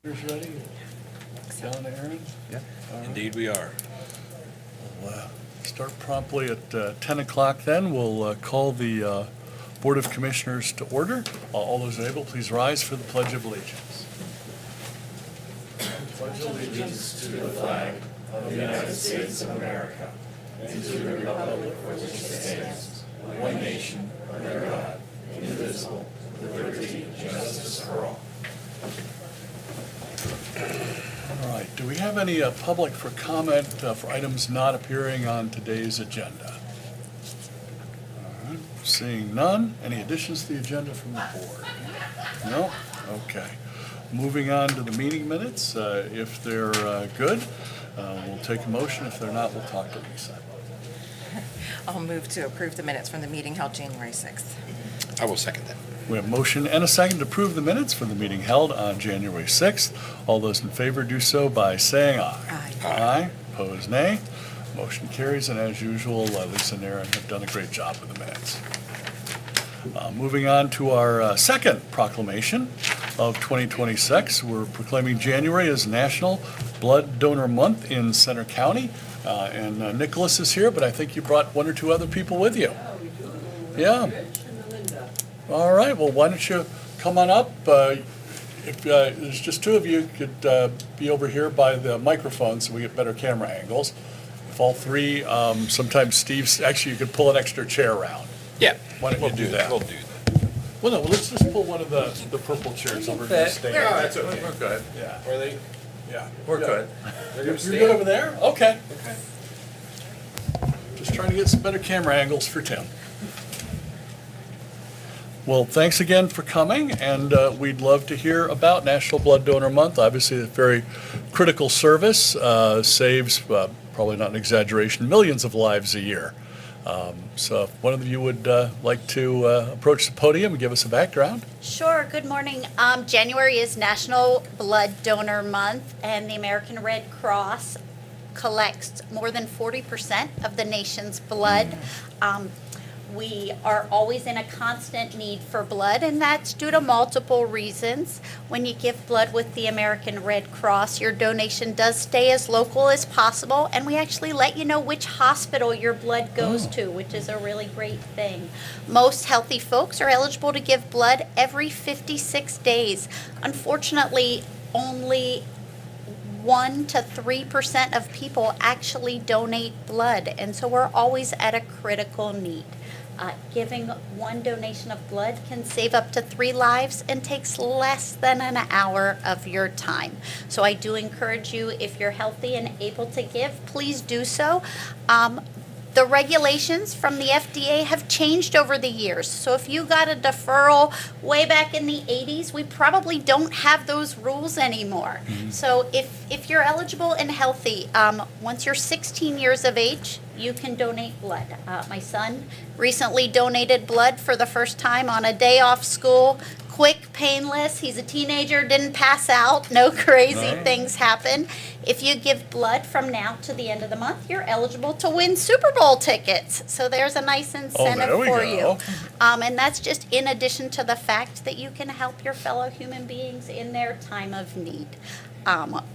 Ready? John, Aaron? Yeah. All right. Indeed we are. We'll start promptly at 10 o'clock then. We'll call the Board of Commissioners to order. All those able, please rise for the Pledge of Allegiance. Pledge allegiance to the flag of the United States of America and to the republic for which it stands, one nation, under God, indivisible, with liberty and justice for all. All right, do we have any public for comment for items not appearing on today's agenda? All right, seeing none. Any additions to the agenda from the board? No? Okay. Moving on to the meeting minutes. If they're good, we'll take a motion. If they're not, we'll talk to Lisa. I'll move to approve the minutes from the meeting held January 6th. I will second that. We have a motion and a second to approve the minutes for the meeting held on January 6th. All those in favor do so by saying aye. Aye. Aye. Opposed, nay. Motion carries, and as usual, Lisa and Aaron have done a great job with the minutes. Moving on to our second proclamation of 2026, we're proclaiming January as National Blood Donor Month in Center County. And Nicholas is here, but I think you brought one or two other people with you. Yeah. All right, well, why don't you come on up? If there's just two of you, could be over here by the microphone so we get better camera angles. If all three, sometimes Steve's, actually, you could pull an extra chair around. Yeah. Why don't you do that? We'll do that. Well, no, let's just pull one of the purple chairs over to the stage. that's okay. We're good. Yeah, Are they? yeah. We're good. You're good over there? Okay. Just trying to get some better camera angles for Tim. Well, thanks again for coming, and we'd love to hear about National Blood Donor Month. Obviously, a very critical service, saves, probably not an exaggeration, millions of lives a year. So if one of you would like to approach the podium and give us a background. Sure. Good morning. January is National Blood Donor Month, and the American Red Cross collects more than 40% of the nation's blood. We are always in a constant need for blood, and that's due to multiple reasons. When you give blood with the American Red Cross, your donation does stay as local as possible, and we actually let you know which hospital your blood goes to, which is a really great thing. Most healthy folks are eligible to give blood every 56 days. Unfortunately, only 1 to 3% of people actually donate blood, and so we're always at a critical need. Giving one donation of blood can save up to 3 lives and takes less than an hour of your time. So I do encourage you, if you're healthy and able to give, please do so. The regulations from the FDA have changed over the years. So if you got a deferral way back in the 80s, we probably don't have those rules anymore. So if you're eligible and healthy, once you're 16 years of age, you can donate blood. My son recently donated blood for the first time on a day off school. Quick, painless. He's a teenager, didn't pass out, no crazy things happen. If you give blood from now to the end of the month, you're eligible to win Super Bowl tickets. So there's a nice incentive there we for go. you. And that's just in addition to the fact that you can help your fellow human beings in their time of need.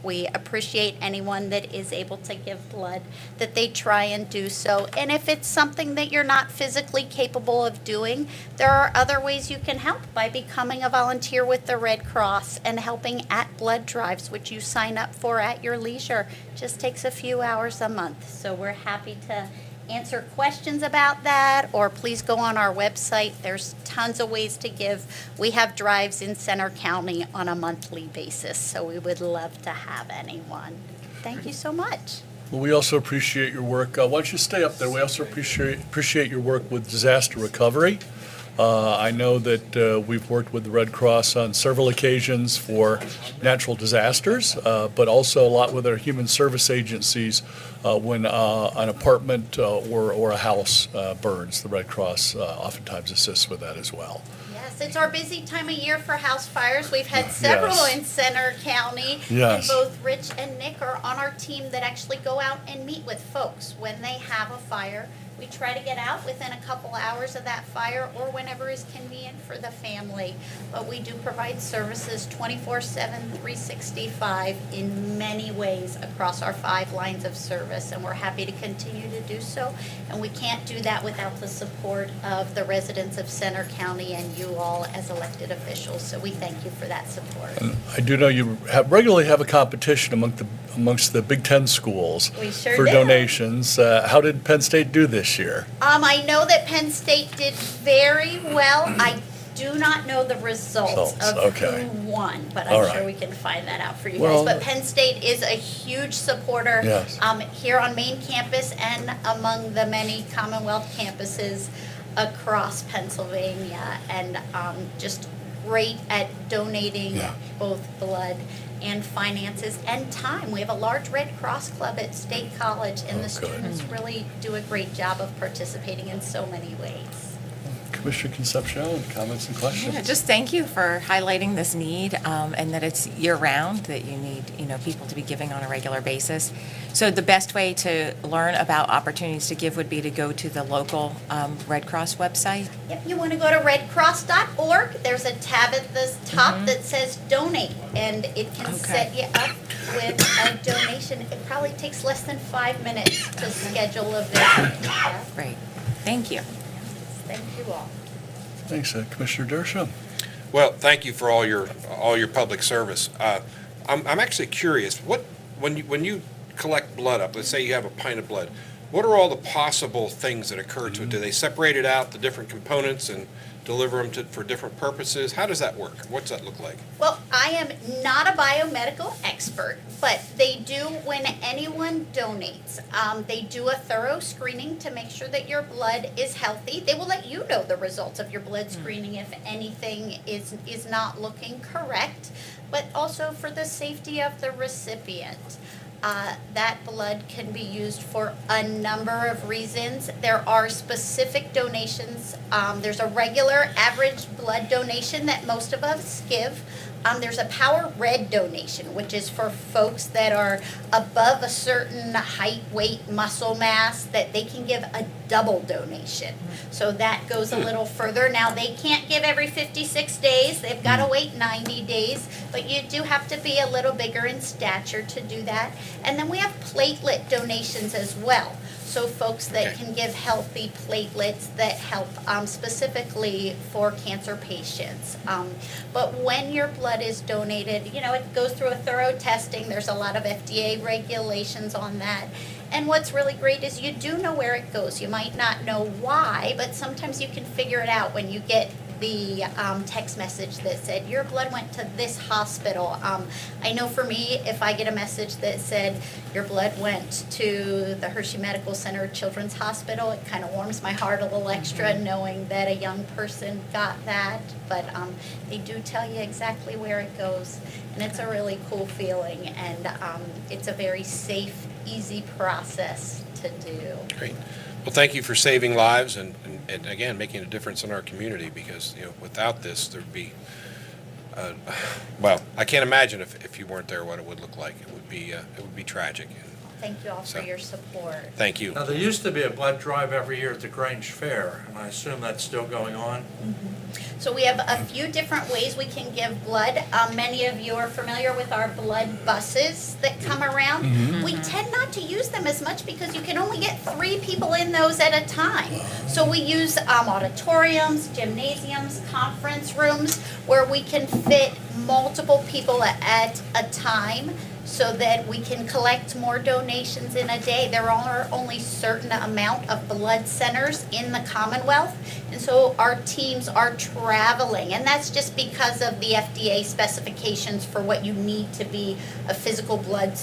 We appreciate anyone that is able to give blood, that they try and do so. And if it's something that you're not physically capable of doing, there are other ways you can help by becoming a volunteer with the Red Cross and helping at blood drives, which you sign up for at your leisure. Just takes a few hours a month. So we're happy to answer questions about that, or please go on our website. There's tons of ways to give. We have drives in Center County on a monthly basis, so we would love to have anyone. Thank you so much. Well, we also appreciate your work. Why don't you stay up there? We also appreciate your work with disaster recovery. I know that we've worked with the Red Cross on several occasions for natural disasters, but also a lot with our human service agencies when an apartment or a house burns. The Red Cross oftentimes assists with that as well. Yes, it's our busy time of year for house fires. We've had several Yes. in Center County. Yes. And both Rich and Nick are on our team that actually go out and meet with folks when they have a fire We try to get out within a couple hours of that fire or whenever is convenient for the family. But we do provide services 24/7, 365 in many ways across our 5 lines of service, and we're happy to continue to do so. And we can't do that without the support of the residents of Center County and you all as elected officials. So we thank you for that support. I do know you regularly have a competition amongst the Big Ten schools We sure for do. donations. How did Penn State do this year? I know that Penn State did very well. I do not know the results Results, of okay. who won, but All I'm right. sure we can find that out for you Well- guys. But Penn State is a huge supporter Yes. here on main campus and among the many Commonwealth campuses across Pennsylvania, and just great at donating Yeah. both blood and finances and time. We have a large Red Cross Club at State College, and Oh, the good. students really do a great job of participating in so many ways. Commissioner Concepcion, comments and questions? Yeah, just thank you for highlighting this need, and that it's year-round, that you need, people to be giving on a regular basis. So the best way to learn about opportunities to give would be to go to the local Red Cross website. Yep, you want to go to redcross.org. There's a tab at the top that says donate, and it can Okay. set you up with a donation. It probably takes less than 5 minutes to schedule a visit. Great, thank you. Thank you all. Thanks, Commissioner Dershowitz. Well, thank you for all your public service. I'm actually curious, when you collect blood up, let's say you have a pint of blood, what are all the possible things that occur to it? Do they separate it out, the different components, and deliver them for different purposes? How does that work? What's that look like? Well, I am not a biomedical expert, but they do, when anyone donates, they do a thorough screening to make sure that your blood is healthy. They will let you know the results of your blood screening if anything is not looking correct, but also for the safety of the recipient. That blood can be used for a number of reasons. There are specific donations. There's a regular average blood donation that most of us give. There's a Power Red donation, which is for folks that are above a certain height, weight, muscle mass, that they can give a double donation. So that goes a little further. Now, they can't give every 56 days. They've got to wait 90 days, but you do have to be a little bigger in stature to do that. And then we have platelet donations as well. So folks that Okay. can give healthy platelets that help specifically for cancer patients. But when your blood is donated, it goes through a thorough testing. There's a lot of FDA regulations on that. And what's really great is you do know where it goes. You might not know why, but sometimes you can figure it out when you get the text message that said, your blood went to this hospital. I know for me, if I get a message that said, your blood went to the Hershey Medical Center Children's Hospital, it kind of warms my heart a little extra knowing that a young person got that. But they do tell you exactly where it goes. And it's a really cool feeling. And it's a very safe, easy process to do. Great. Well, thank you for saving lives and again, making a difference in our community, because, without this, there'd be, well, I can't imagine if you weren't there what it would look like. It would be tragic. Thank you all for So- your support. Thank you. Now, there used to be a blood drive every year at the Grange Fair, and I assume that's still going on? So we have a few different ways we can give blood. Many of you are familiar with our blood buses that come around. We tend not to use them as much because you can only get 3 people in those at a time. So we use auditoriums, gymnasiums, conference rooms where we can fit multiple people at a time, so that we can collect more donations in a day. There are only certain amount of blood centers in the Commonwealth, and so our teams are traveling, and that's just because of the FDA specifications for what you need to be a physical blood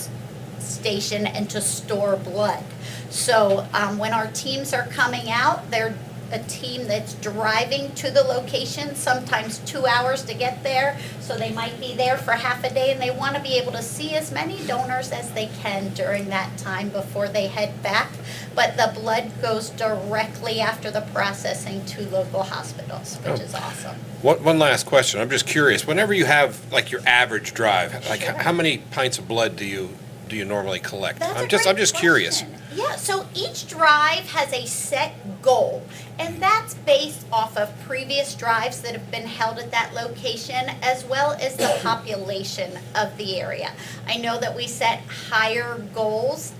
station and to store blood. So when our teams are coming out, they're a team that's driving to the location, sometimes 2 hours to get there. So they might be there for half a day, and they want to be able to see as many donors as they can during that time before they head back. But the blood goes directly after the processing to local hospitals, which is awesome. One last question. I'm just curious. Whenever you have like your average drive, like Sure. how many pints of blood do you do you normally collect? That's a I'm great just curious. question. Yeah, so each drive has a set goal, and that's based off of previous drives that have been held at that location, as well as the population of the area. I know that we set higher goals.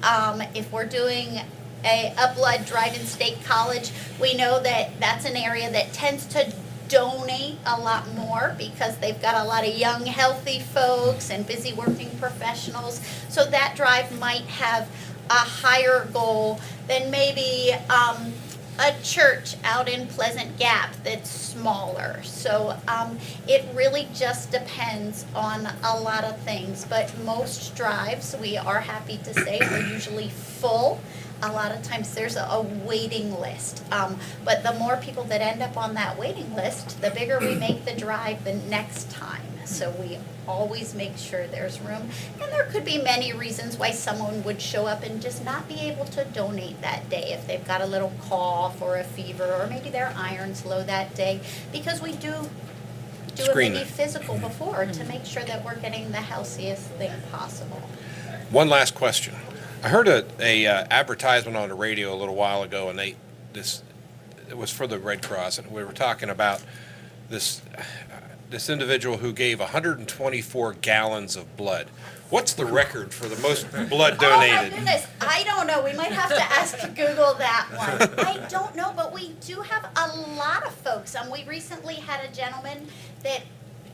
If we're doing a Blood Drive in State College, we know that that's an area that tends to donate a lot more because they've got a lot of young, healthy folks and busy working professionals. So that drive might have a higher goal than maybe a church out in Pleasant Gap that's smaller. So it really just depends on a lot of things. But most drives, we are happy to say, are usually full. A lot of times there's a waiting list. But the more people that end up on that waiting list, the bigger we make the drive the next time. So we always make sure there's room. And there could be many reasons why someone would show up and just not be able to donate that day. If they've got a little cough or a fever, or maybe their iron's low that day. Because we do a Screen maybe it. physical before to make sure that we're getting the healthiest thing possible. One last question. I heard a advertisement on the radio a little while ago, and it was for the Red Cross, and we were talking about this individual who gave 124 gallons of blood. What's the record for the most blood Oh my donated? goodness, I don't know. We might have to ask Google that one. I don't know, but we do have a lot of folks. We recently had a gentleman that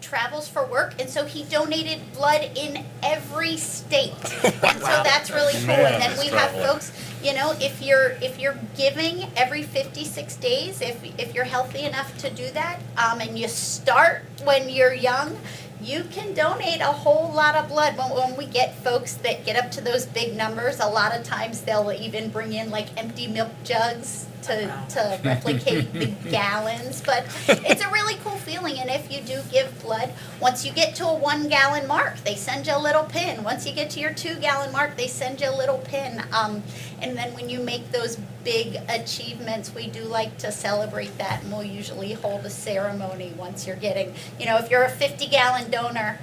travels for work, and so he donated blood in every state. And so that's really cool. Man, And then that's we have traveling. folks, if you're giving every 56 days, if you're healthy enough to do that, and you start when you're young, you can donate a whole lot of blood. When we get folks that get up to those big numbers, a lot of times they'll even bring in like empty milk jugs to replicate the gallons. But it's a really cool feeling. And if you do give blood, once you get to a 1 gallon mark, they send you a little pin. Once you get to your 2 gallon mark, they send you a little pin. And then when you make those big achievements, we do like to celebrate that, and we'll usually hold a ceremony once you're getting, if you're a 50 gallon donor,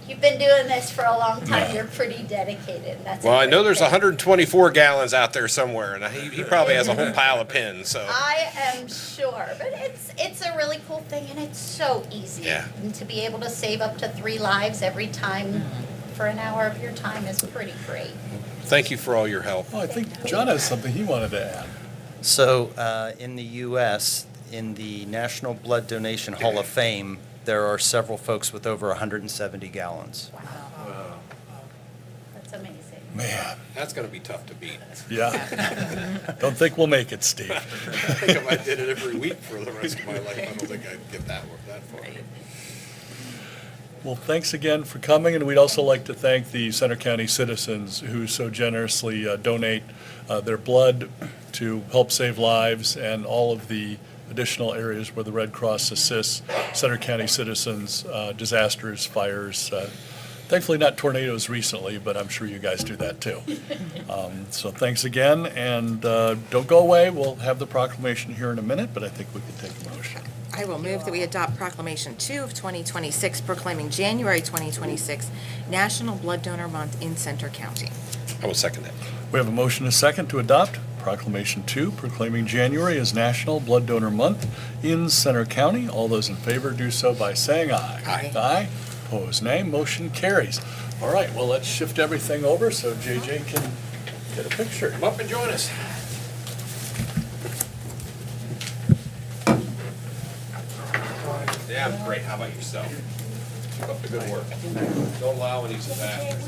you've been doing this for a long time, Yeah. you're pretty dedicated. That's a Well, I know great there's thing. 124 gallons out there somewhere, and he probably has a whole pile of pins, so. I am sure, but it's a really cool thing, and it's so easy. Yeah. And to be able to save up to 3 lives every time for an hour of your time is pretty great. Thank you for all your help. Oh, I think John has something he wanted to add. So in the U.S., in the National Blood Donation Hall of Fame, there are several folks with over 170 gallons. That's amazing. Man, That's gonna be tough to beat. yeah. Don't think we'll make it, Steve. I think if I did it every week for the rest of my life, I don't think I'd get that far. Well, thanks again for coming, and we'd also like to thank the Center County citizens who so generously donate their blood to help save lives, and all of the additional areas where the Red Cross assists Center County citizens, disasters, fires. Thankfully, not tornadoes recently, but I'm sure you guys do that too. So thanks again, and don't go away. We'll have the proclamation here in a minute, but I think we can take a motion. I will move that we adopt Proclamation 2 of 2026 proclaiming January 2026 National Blood Donor Month in Center County. I will second that. We have a motion and a second to adopt Proclamation 2 proclaiming January as National Blood Donor Month in Center County. All those in favor do so by saying aye. Aye. Aye. Opposed, nay. Motion carries. All right, well, let's shift everything over so JJ can get a picture. Come up and join us. Yeah, I'm great. How about yourself? Keep up the good work. Don't allow any disasters.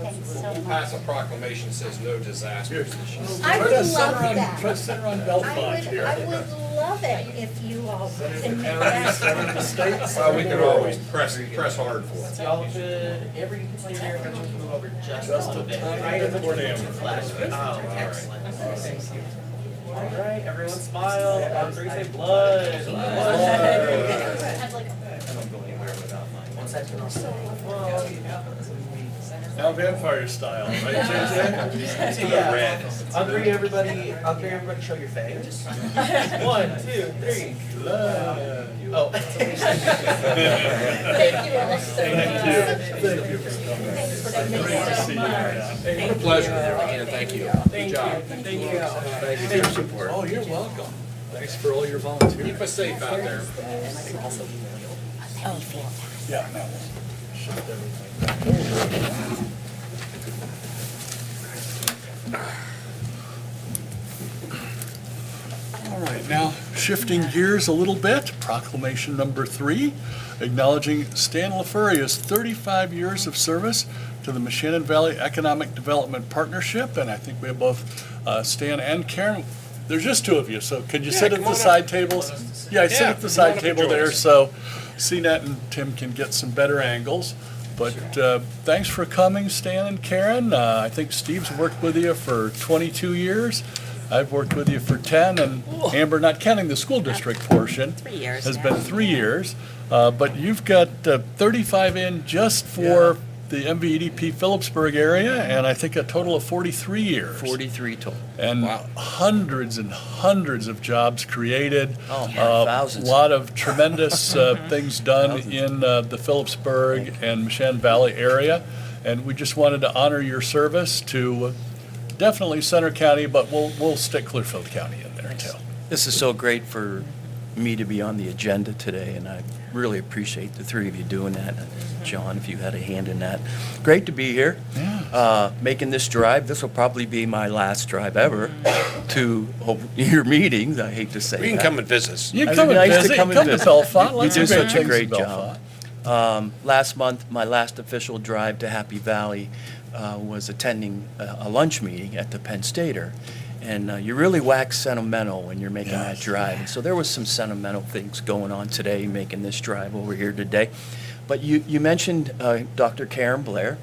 Thanks so much. Pass a proclamation that says no disasters this year. I would love that. Try to center on I Bellefonte here. would love it if you all can make County, that. center of the state, Well, center we of the can world. always press hard for it. Y'all could, everybody there, could you move over just a Just little a bit? tiny bit more damage. Flash. Oh, excellent. All right, everyone smile. On 3, say blood. Blood. One second. Now vampire style, right, JJ? Yeah. On three, everybody. On three, everybody, show your fangs. 1, 2, 3. Oh. Thank you all so much. Great to see you. Yeah. What a pleasure. Again, thank you. Thank you. Thank you. Thank you for your support. Oh, you're welcome. Thanks for all your volunteers. Keep us safe out there. Yeah, no. All right, now shifting gears a little bit, proclamation number 3, acknowledging Stan LaFuria's 35 years of service to the Moshannon Valley Economic Development Partnership, and I think we have both Stan and Karen. There's just two of you, so could you sit at come the on up. side tables? Yeah, sit Yeah, at the come on side up and table join there us. so CNET and Tim can get some better angles. But thanks for coming, Stan and Karen. I think Steve's worked with you for 22 years. I've worked with you for 10, and Amber, not counting the school district portion, 3 years has now. been 3 years. But you've got 35 in just for the MVEDP Phillipsburg area, and I think a total of 43 years. 43 total. And Wow. hundreds and hundreds of jobs created. Oh, thousands. A lot of tremendous things done in the Phillipsburg and Moshannon Valley area. And we just wanted to honor your service to definitely Center County, but we'll stick Clearfield County in there too. This is so great for me to be on the agenda today, and I really appreciate the three of you doing that. John, if you had a hand in that. Great to be here. Making this drive. This will probably be my last drive ever to your meetings. I hate to say You can that. come and visit us. You It'd come be and nice to visit, come come and to visit. Bellefonte. You Lots do of great such a things great in Bellefonte. job. Last month, my last official drive to Happy Valley was attending a lunch meeting at the Penn Stater. And you really wax sentimental when you're making that Yes. drive. And so there was some sentimental things going on today, making this drive over here today. But you mentioned Dr. Karen Blair.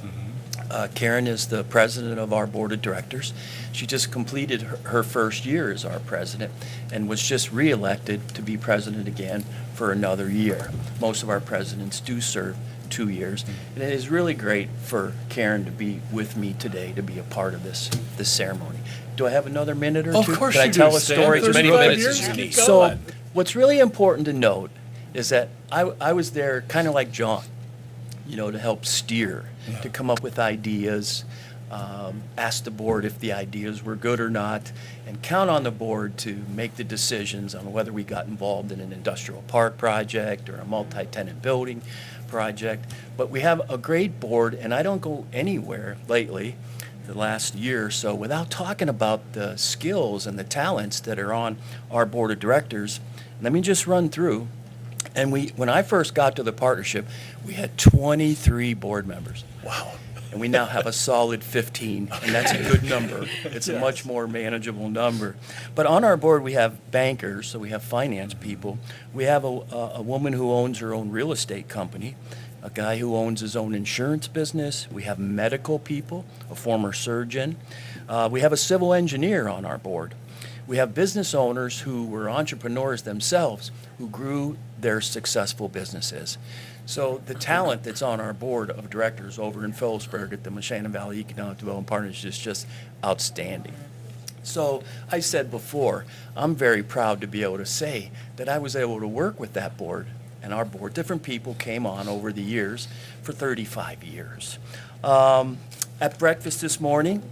Karen is the president of our board of directors. She just completed her first year as our president and was just reelected to be president again for another year. Most of our presidents do serve 2 years. And it is really great for Karen to be with me today, to be a part of this ceremony. Do I have another minute or two? Of course Can I you tell do, a Stan. story? As many 35 minutes as years, you keep need. So going. what's really important to note is that I was there kind of like John, to help steer, to come up with ideas, ask the board if the ideas were good or not, and count on the board to make the decisions on whether we got involved in an industrial park project or a multi-tenant building project. But we have a great board, and I don't go anywhere lately, the last year or so, without talking about the skills and the talents that are on our board of directors. Let me just run through. And when I first got to the partnership, we had 23 board members. Wow. And we now have a solid 15, and that's a good number. It's a much more manageable number. But on our board, we have bankers, so we have finance people. We have a woman who owns her own real estate company, a guy who owns his own insurance business. We have medical people, a former surgeon. We have a civil engineer on our board. We have business owners who were entrepreneurs themselves, who grew their successful businesses. So the talent that's on our board of directors over in Phillipsburg at the Moshannon Valley Economic Development Partnership is just outstanding. So I said before, I'm very proud to be able to say that I was able to work with that board and our board. Different people came on over the years for 35 years. At breakfast this morning,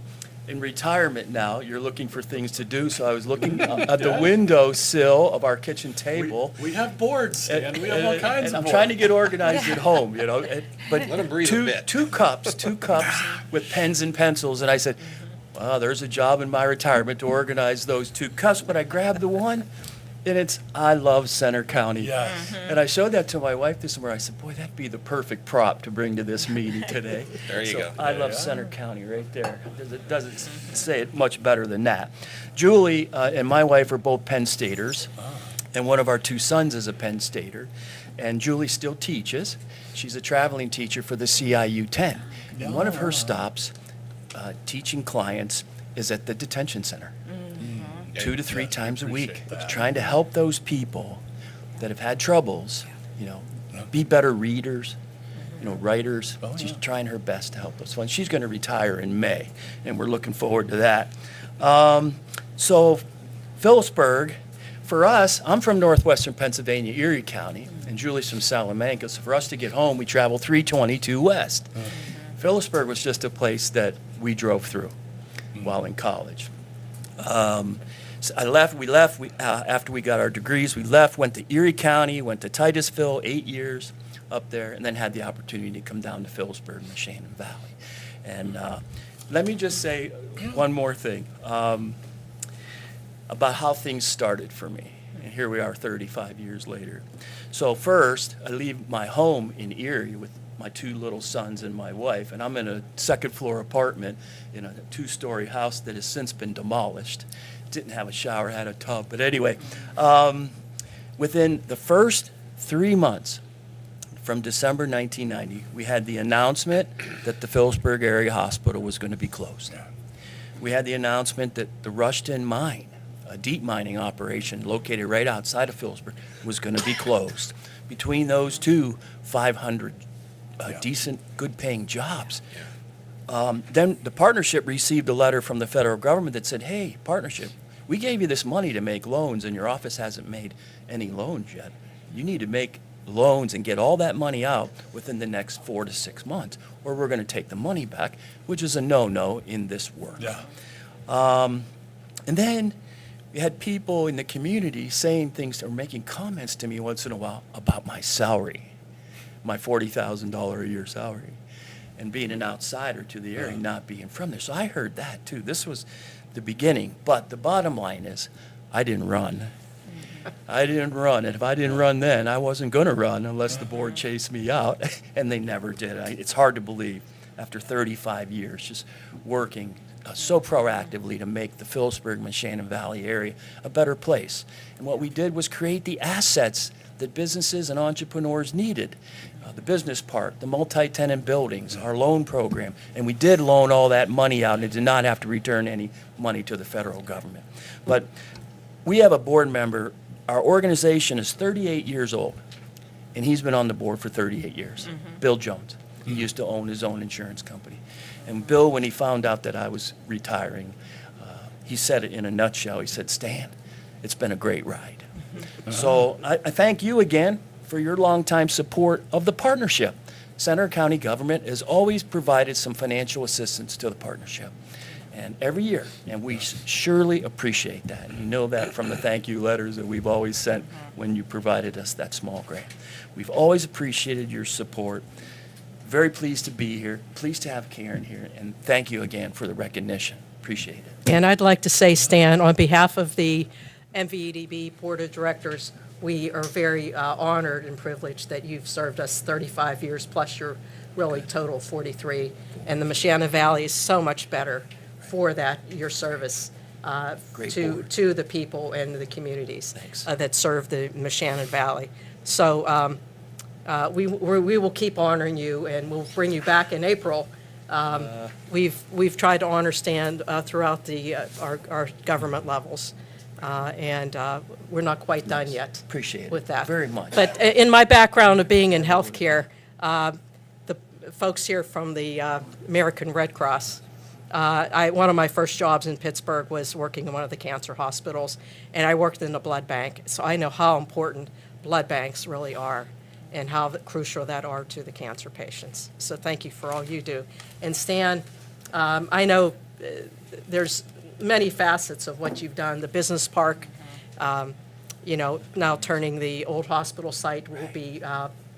in retirement now, you're looking for things to do, so I was looking at the windowsill of our kitchen table. We have boards, and we have all kinds of I'm boards. trying to get organized at home, but Let 'em breathe a bit. two cups with pens and pencils, and I said, well, there's a job in my retirement to organize those 2 cups, but I grabbed the one, and it's, I love Center County. Yes. And I showed that to my wife this morning. I said, boy, that'd be the perfect prop to bring to this meeting today. There you So go. I love Center County right there. It doesn't say it much better than that. Julie and my wife are both Penn Staters, and one of our 2 sons is a Penn Stater. And Julie still teaches. She's a traveling teacher for the CIU 10. And one of her stops, teaching clients, is at the detention center. 2 to 3 Yes, we times a week, appreciate that. trying to help those people that have had troubles, be better readers, writers. Oh, She's yeah. trying her best to help us. And she's going to retire in May, and we're looking forward to that. So Phillipsburg, for us, I'm from northwestern Pennsylvania, Erie County, and Julie's from Salamanca. So for us to get home, we travel 322 west. Phillipsburg was just a place that we drove through while in college. So after we got our degrees, we left, went to Erie County, went to Titusville, 8 years up there, and then had the opportunity to come down to Phillipsburg and the Shannon Valley. And let me just say one more thing about how things started for me. And here we are 35 years later. So first, I leave my home in Erie with my 2 little sons and my wife, and I'm in a second-floor apartment in a 2-story house that has since been demolished. Didn't have a shower, had a tub, but anyway, within the first 3 months, from December 1990, we had the announcement that the Phillipsburg Area Hospital was going to be closed. We had the announcement that the Rushton Mine, a deep mining operation located right outside of Phillipsburg, was going to be closed. Between those two, 500 decent, good-paying jobs. Then the partnership received a letter from the federal government that said, hey, partnership, we gave you this money to make loans, and your office hasn't made any loans yet. You need to make loans and get all that money out within the next 4 to 6 months, or we're going to take the money back, which is a no-no in this work. Yeah. And then we had people in the community saying things or making comments to me once in a while about my salary, my $40,000 a year salary, and being an outsider to the area, not being from there. So I heard that too. This was the beginning. But the bottom line is, I didn't run. I didn't run. And if I didn't run then, I wasn't going to run unless the board chased me out. And they never did. It's hard to believe after 35 years just working so proactively to make the Phillipsburg and Shannon Valley area a better place. And what we did was create the assets that businesses and entrepreneurs needed. The business park, the multi-tenant buildings, our loan program, and we did loan all that money out and did not have to return any money to the federal government. But we have a board member, our organization is 38 years old, and he's been on the board for 38 years. Bill Jones. He used to own his own insurance company. And Bill, when he found out that I was retiring, he said it in a nutshell. He said, Stan, it's been a great ride. So I thank you again for your longtime support of the partnership. Center County government has always provided some financial assistance to the partnership, and every year, and we surely appreciate that. And you know that from the thank you letters that we've always sent when you provided us that small grant. We've always appreciated your support. Very pleased to be here, pleased to have Karen here, and thank you again for the recognition. Appreciate it. And I'd like to say, Stan, on behalf of the MVEDB Board of Directors, we are very honored and privileged that you've served us 35 years, plus your really total 43. And the Mashana Valley is so much better for that, your service Great to board. the people and the communities Thanks. that serve the Mashana Valley. So we will keep honoring you, and we'll bring you back in April. We've tried to honor Stan throughout our government levels. And we're not quite done yet. Appreciate it with that. very much. But in my background of being in healthcare, the folks here from the American Red Cross, one of my first jobs in Pittsburgh was working in one of the cancer hospitals, and I worked in the blood bank. So I know how important blood banks really are and how crucial that are to the cancer patients. So thank you for all you do. And Stan, I know there's many facets of what you've done. The business park, now turning the old hospital site will be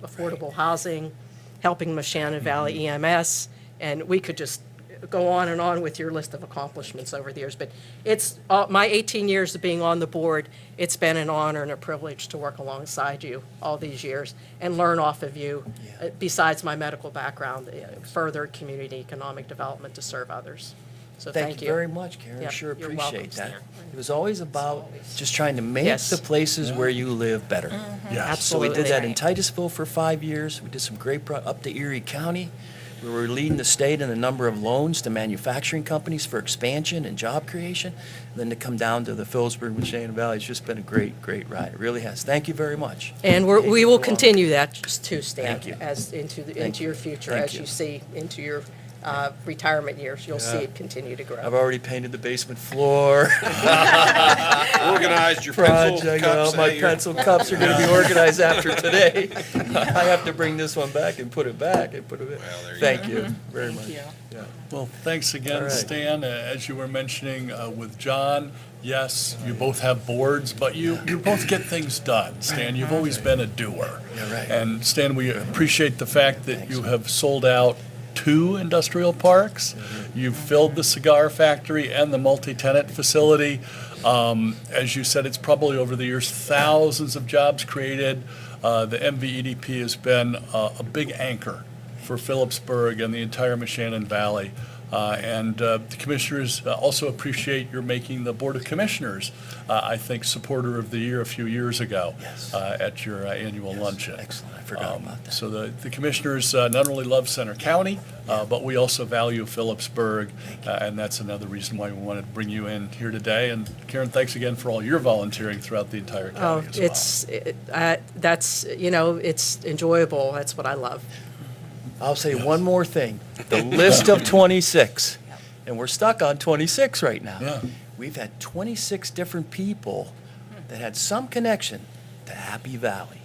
affordable housing, helping Mashana Valley EMS, and we could just go on and on with your list of accomplishments over the years. But it's my 18 years of being on the board, it's been an honor and a privilege to work alongside you all these years and learn off of you, besides my medical background, further community economic development to serve others. So Thank you you. very much, Karen. Yep, Sure you're appreciate welcome, that. Stan. It was always about just trying to make Yes. the places where you live better. Yes. So we did Absolutely. that in Titusville for 5 years. We did some great up to Erie County. We're leading the state in the number of loans to manufacturing companies for expansion and job creation. And then to come down to the Phillipsburg and Shannon Valley, it's just been a great, great ride. It really has. Thank you very much. And we will continue that too, Stan, Thank you. as into your future, Thank as you. you see into your retirement years. You'll see it continue to grow. I've already painted the basement floor. Organized your pencil Project, cups. my hey, your- pencil cups are going to be organized after today. I have to bring this one back and put it back and put it in. Well, there you Thank you very much. Thank you. Yeah. Well, thanks All again, right. Stan. As you were mentioning with John, yes, you both have boards, but you both get things done. Stan, you've always been a doer. Yeah, right. And Stan, we appreciate the fact that you have sold out 2 industrial parks. You've filled the cigar factory and the multi-tenant facility. As you said, it's probably over the years thousands of jobs created. The MVEDP has been a big anchor for Phillipsburg and the entire Moshannon Valley. The commissioners also appreciate your making the Board of Commissioners, I think, Supporter of the Year a few years ago Yes. at your annual luncheon. Excellent. I forgot about that. So the commissioners not only love Center County, but we also value Phillipsburg, and that's another reason why we wanted to bring you in here today. And Karen, thanks again for all your volunteering throughout the entire Oh, county as well. that's, it's enjoyable. That's what I love. I'll say one more thing. The list of 26, and we're stuck on 26 right now. Yeah. We've had 26 different people that had some connection to Happy Valley,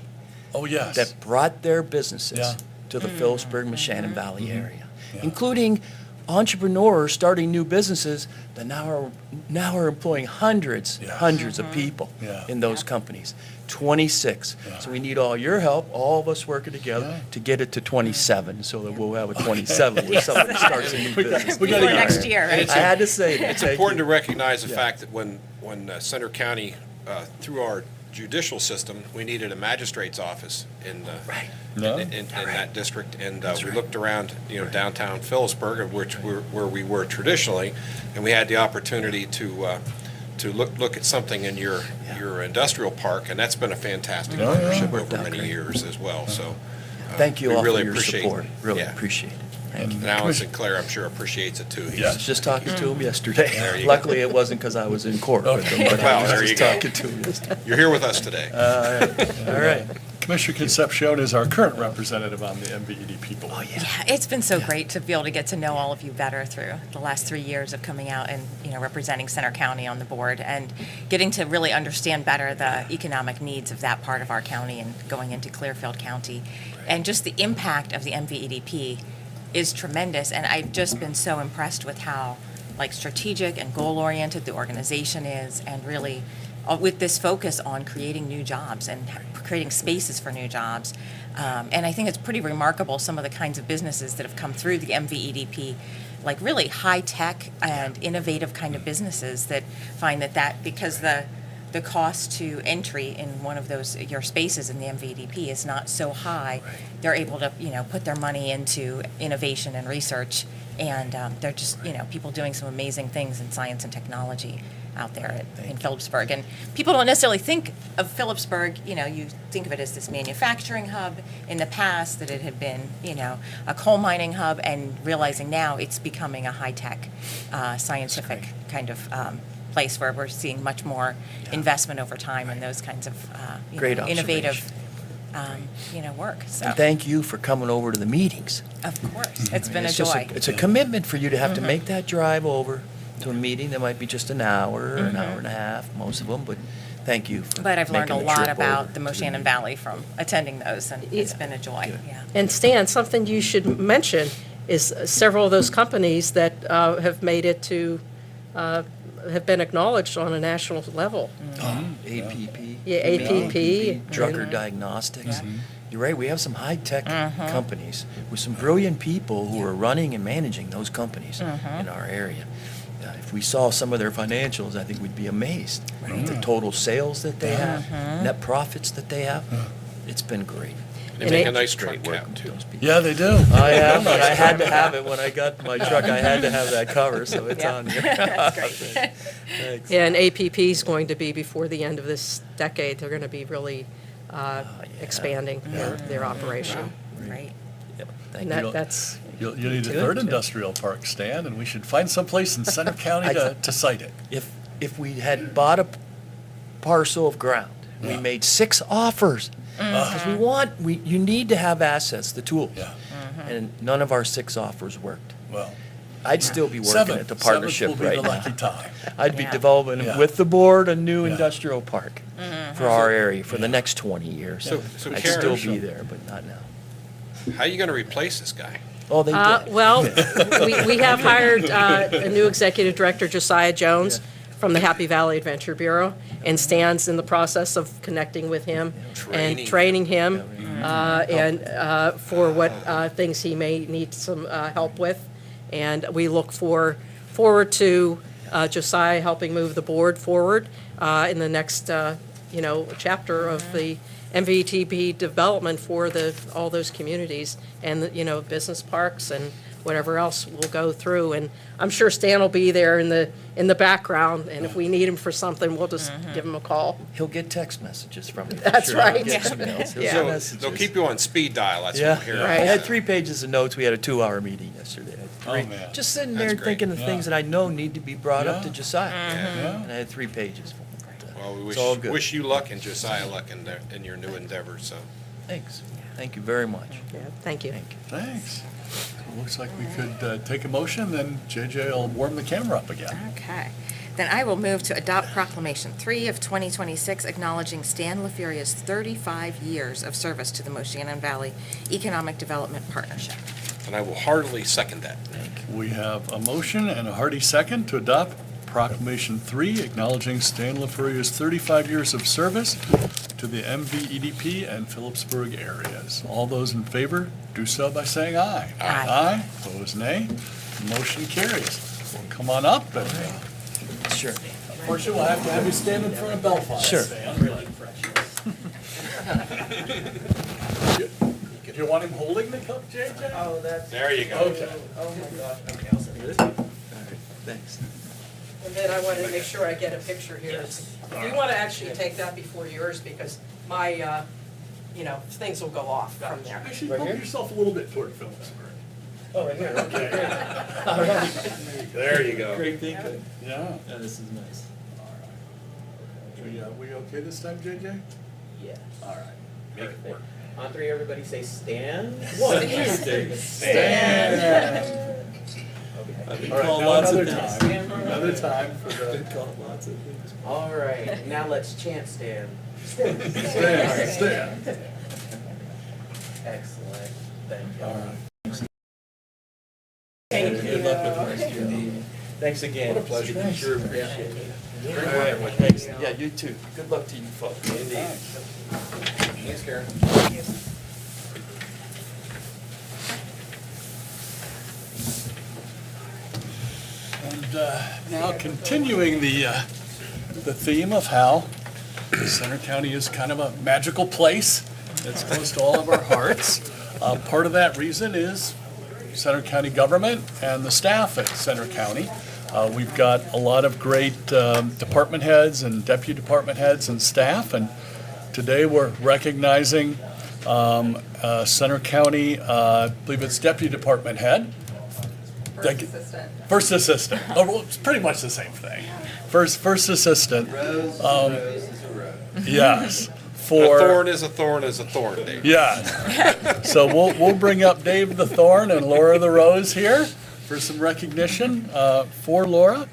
Oh, yes. that brought their businesses Yeah. to the Phillipsburg, Moshannon Valley area, Yeah. including entrepreneurs starting new businesses that now are employing hundreds of people Yeah. in those companies. 26. Yeah. So we need all your help, all of us working together Yeah. to get it to 27, so that we'll have a 27 where somebody starts a new business. We gotta For get next there. year, right? I had to say that. It's Thank important to you. recognize the Yeah. fact that when Center County, through our judicial system, we needed a magistrate's office in No? in that district, and we looked around, downtown Phillipsburg, of which where we were traditionally, and we had the opportunity to look at something in your industrial park, and that's been a fantastic Oh, yeah. partnership Worked over out many great. years as well. So Thank you we all for really your appreciate- support. Really yeah. appreciate it. Thank you. And Alan Sinclair, I'm sure, appreciates it too. Yeah. I was just talking to him yesterday. There you go. Luckily, it wasn't because I was in court with him, but Well, I there was you just go. talking to him yesterday. You're here with us today. All right. Commissioner Concepcion is our current representative on the MVEDP board. Oh, yeah. Yeah, it's been so great to be able to get to know all of you better through the last 3 years of coming out and, representing Center County on the board and getting to really understand better the economic needs of that part of our county and going into Clearfield County. And just the impact of the MVEDP is tremendous. And I've just been so impressed with how, strategic and goal-oriented the organization is, and really with this focus on creating new jobs and creating spaces for new jobs. And I think it's pretty remarkable, some of the kinds of businesses that have come through the MVEDP, like really high-tech and innovative kind of businesses that find that because the cost to entry in one of those, your spaces in the MVEDP is not so high, they're able to, put their money into innovation and research. And they're just, people doing some amazing things in science and technology out there in Phillipsburg. And people don't necessarily think of Phillipsburg, you think of it as this manufacturing hub in the past, that it had been, a coal mining hub, and realizing now it's becoming a high-tech, scientific kind of place where we're seeing much more investment over time in those kinds of, Great innovative, work. So, And thank you for coming over to the meetings. of course, it's been a It's just joy. It's a commitment for you to have to make that drive over to a meeting that might be just an hour, an hour and a half, most of them, but thank you for But I've learned a making the lot trip about over the to Moshannon Valley from attending those, and it's been a joy, yeah. And Stan, something you should mention is several of those companies that have made it to, have been acknowledged on a national level. APP. Yeah, APP. Drucker Diagnostics. You're right, we have some high-tech companies with some brilliant people who are running and managing those companies in our area. If we saw some of their financials, I think we'd be amazed. The total sales that they have, net profits that they have, it's been great. They make a And nice Great truck working cab with too. those people. Yeah, they do. I am, but I had to have it when I got my truck. I had to have that cover, so it's Yeah. on here. That's great. Thanks. And APP is going to be, before the end of this decade, they're going to be really expanding their operation. Great. Yep, thank And you. that's, You need a third industrial park, Stan, and we should find someplace in Center County to site it. If we had bought a parcel of ground, we Yeah. made 6 offers. Because you need to have assets, the tools. Yeah, And none of our 6 offers worked. well, I'd still be working seven. at the partnership Seventh will be right the now. lucky time. I'd be Yeah. developing Yeah. with the board a new Yeah. industrial park for our area for the next 20 years. So I'd Karen, still be there, but not now. how are you going to replace this guy? Oh, they did. Well, we have hired a new executive director, Josiah Jones, from the Happy Valley Adventure Bureau, and Stan's in the process of connecting with him and Training. training him for what things he may need some help with. And we look forward to Josiah helping move the board forward in the next, chapter of the MVTP development for all those communities and, business parks and whatever else we'll go through. And I'm sure Stan will be there in the background, and if we need him for something, we'll just give him a call. He'll get text messages from me. That's Sure, I'll right. get emails. He'll Yeah. get So messages. they'll keep you on speed dial, that's what Yeah, I'm hearing. Right. I had 3 pages of notes. We had a 2-hour meeting yesterday. I had Oh, 3. man. Just sitting That's there great. thinking of things Yeah. that I know need to be brought up to Yeah. Josiah. Yeah. And I had 3 pages for him. But, Well, we it's all wish, good. wish you luck and Josiah luck in your new endeavor, so. Thanks. Thank you very much. Yeah, thank you. Thank you. Thanks. Looks like we could take a motion, then JJ will warm the camera up again. Okay. Then I will move to adopt Proclamation 3 of 2026, acknowledging Stan LaFuria's 35 years of service to the Moshannon Valley Economic Development Partnership. And I will heartily second that. We have a motion and a hearty second to adopt Proclamation 3, acknowledging Stan LaFuria's 35 years of service to the MVEDP and Phillipsburg areas. All those in favor, do so by saying aye. Aye. Aye, opposed nay. Motion carries. Well, come on up, and Sure. unfortunately, we'll have to have you stand in front of Belfast. Sure. Stan. Do you want him holding the cup, JJ? Oh, that's, There you go. Okay. oh my gosh, okay, I'll send you this. Thanks. And then I want to make sure I get a picture here. Yes. If you want to actually take that before yours, because my, things will go off from there. Actually, move yourself a little bit toward Phillipsburg. Oh, right here, okay. All right. There you go. Great thinking. Yeah. Yeah, this is nice. We okay this time, JJ? Yes. All right. Make it work. On 3, everybody say stand. 1, 2, Stand. Okay. All right, called now lots of another things. time. Another time for the. All right, now let's chant stand. Stand, stand. Excellent, thank you. All right. Thank you. Good luck with the rest of your day. Thanks again. What a pleasure. We Sure appreciate it. All right, well, thanks. Yeah, you too. Good luck to you folks. Indeed. Thanks, Karen. And now continuing the theme of how Center County is kind of a magical place. It's close to all of our hearts. Part of that reason is Center County government and the staff at Center County. We've got a lot of great department heads and deputy department heads and staff, and today we're recognizing Center County, I believe it's deputy department head. First assistant. Oh, well, it's pretty much the same thing. First assistant. Yes. A For. thorn is a thorn is a thorn, Dave. Yeah. So we'll bring up Dave the Thorn and Laura the Rose here for some recognition for Laura,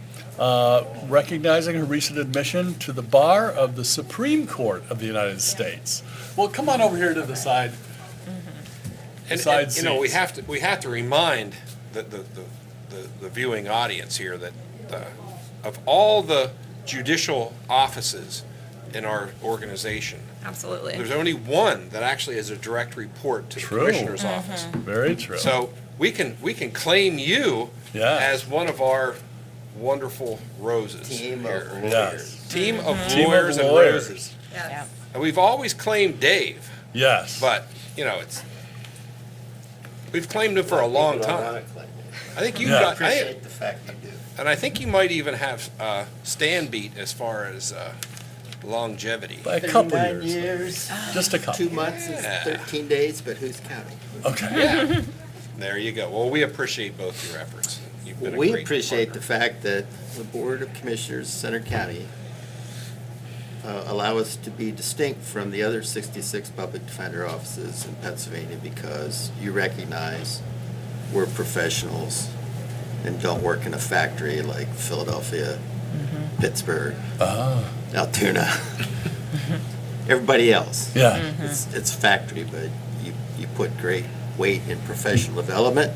recognizing her recent admission to the bar of the Supreme Court of the United States. Well, come on over here to the side. And, Side you know, we seats. have to remind the viewing audience here that of all the judicial offices in our organization, Absolutely. there's only one that actually has a direct report to the True. commissioner's office. Very true. So we can claim you Yeah. as one of our wonderful roses Team of here. lawyers. Yes. Team of Team of lawyers and lawyers. roses. Yeah. And we've always claimed Dave, Yes. but we've claimed him for a long time. I think you Yeah. got. Appreciate the fact you do. And I think you might even have Stan beat as far as longevity. By a couple 39 years. years, Just a couple. 2 months is Yeah. 13 days, but who's counting? Okay. Yeah. There you go. Well, we appreciate both your efforts. You've been a We great appreciate partner. the fact that the Board of Commissioners, Center County, allow us to be distinct from the other 66 public defender offices in Pennsylvania because you recognize we're professionals and don't work in a factory like Philadelphia, Pittsburgh, Altoona, everybody else. Yeah. It's a factory, but you put great weight in professional development,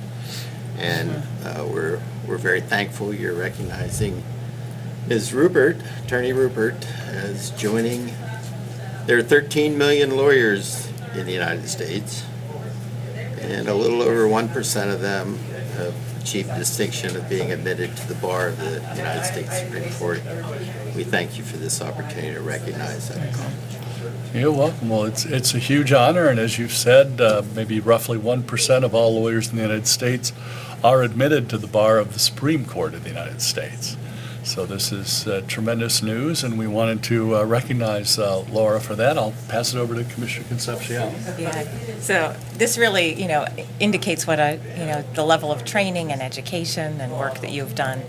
and we're very thankful you're recognizing Ms. Rupert, Attorney Rupert, as joining. There are 13 million lawyers in the United States, and a little over 1% of them have achieved the distinction of being admitted to the bar of the United States Supreme Court. We thank you for this opportunity to recognize that accomplishment. You're welcome. Well, it's a huge honor, and as you've said, maybe roughly 1% of all lawyers in the United States are admitted to the bar of the Supreme Court of the United States. So this is tremendous news, and we wanted to recognize Laura for that. I'll pass it over to Commissioner Concepcion. Yeah, so this really, indicates what the level of training and education and work that you've done,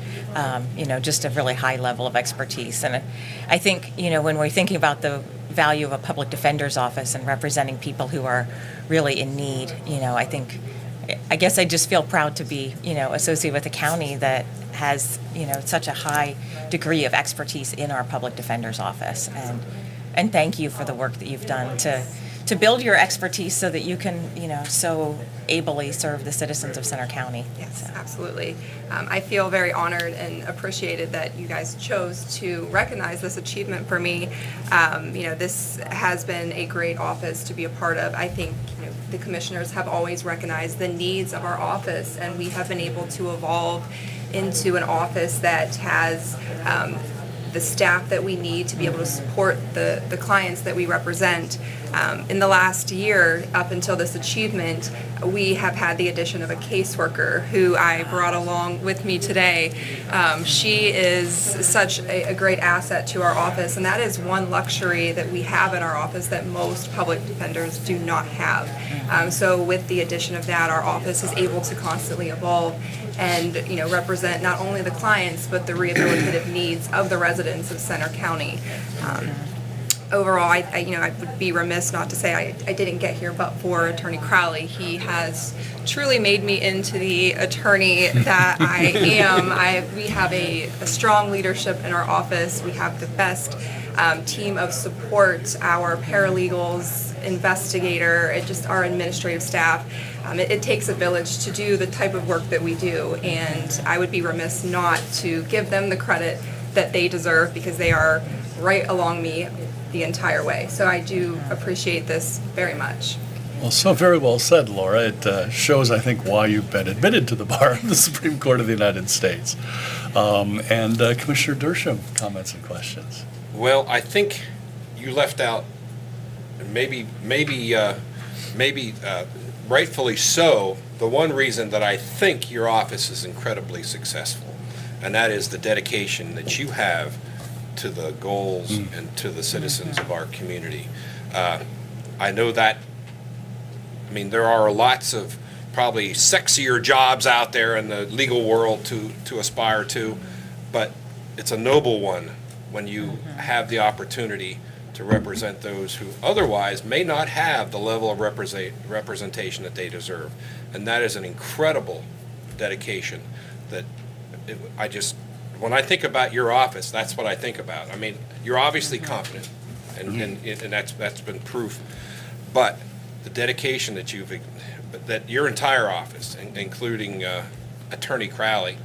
just a really high level of expertise. And I think, when we're thinking about the value of a public defender's office and representing people who are really in need, I guess I just feel proud to be, associated with a county that has, such a high degree of expertise in our public defender's office. And thank you for the work that you've done to build your expertise so that you can, so ably serve the citizens of Center County. Yes, absolutely. I feel very honored and appreciated that you guys chose to recognize this achievement for me. This has been a great office to be a part of. I think the commissioners have always recognized the needs of our office, and we have been able to evolve into an office that has the staff that we need to be able to support the clients that we represent. In the last year, up until this achievement, we have had the addition of a caseworker who I brought along with me today. She is such a great asset to our office, and that is one luxury that we have in our office that most public defenders do not have. So with the addition of that, our office is able to constantly evolve and represent not only the clients but the rehabilitative needs of the residents of Center County. Overall, I would be remiss not to say I didn't get here but for Attorney Crowley. He has truly made me into the attorney that I am. We have a strong leadership in our office. We have the best team of support, our paralegals, investigator, just our administrative staff. It takes a village to do the type of work that we do, and I would be remiss not to give them the credit that they deserve because they are right along me the entire way. So I do appreciate this very much. Well, so very well said, Laura. It shows, I think, why you've been admitted to the bar of the Supreme Court of the United States. And Commissioner Dersham, comments and questions. Well, I think you left out, maybe rightfully so, the one reason that I think your office is incredibly successful, and that is the dedication that you have to the goals and to the citizens of our community. I know that, there are lots of probably sexier jobs out there in the legal world to aspire to, but it's a noble one when you have the opportunity to represent those who otherwise may not have the level of representation that they deserve. And that is an incredible dedication that when I think about your office, that's what I think about. You're obviously competent, and that's been proof. But the dedication that your entire office, including Attorney Crowley,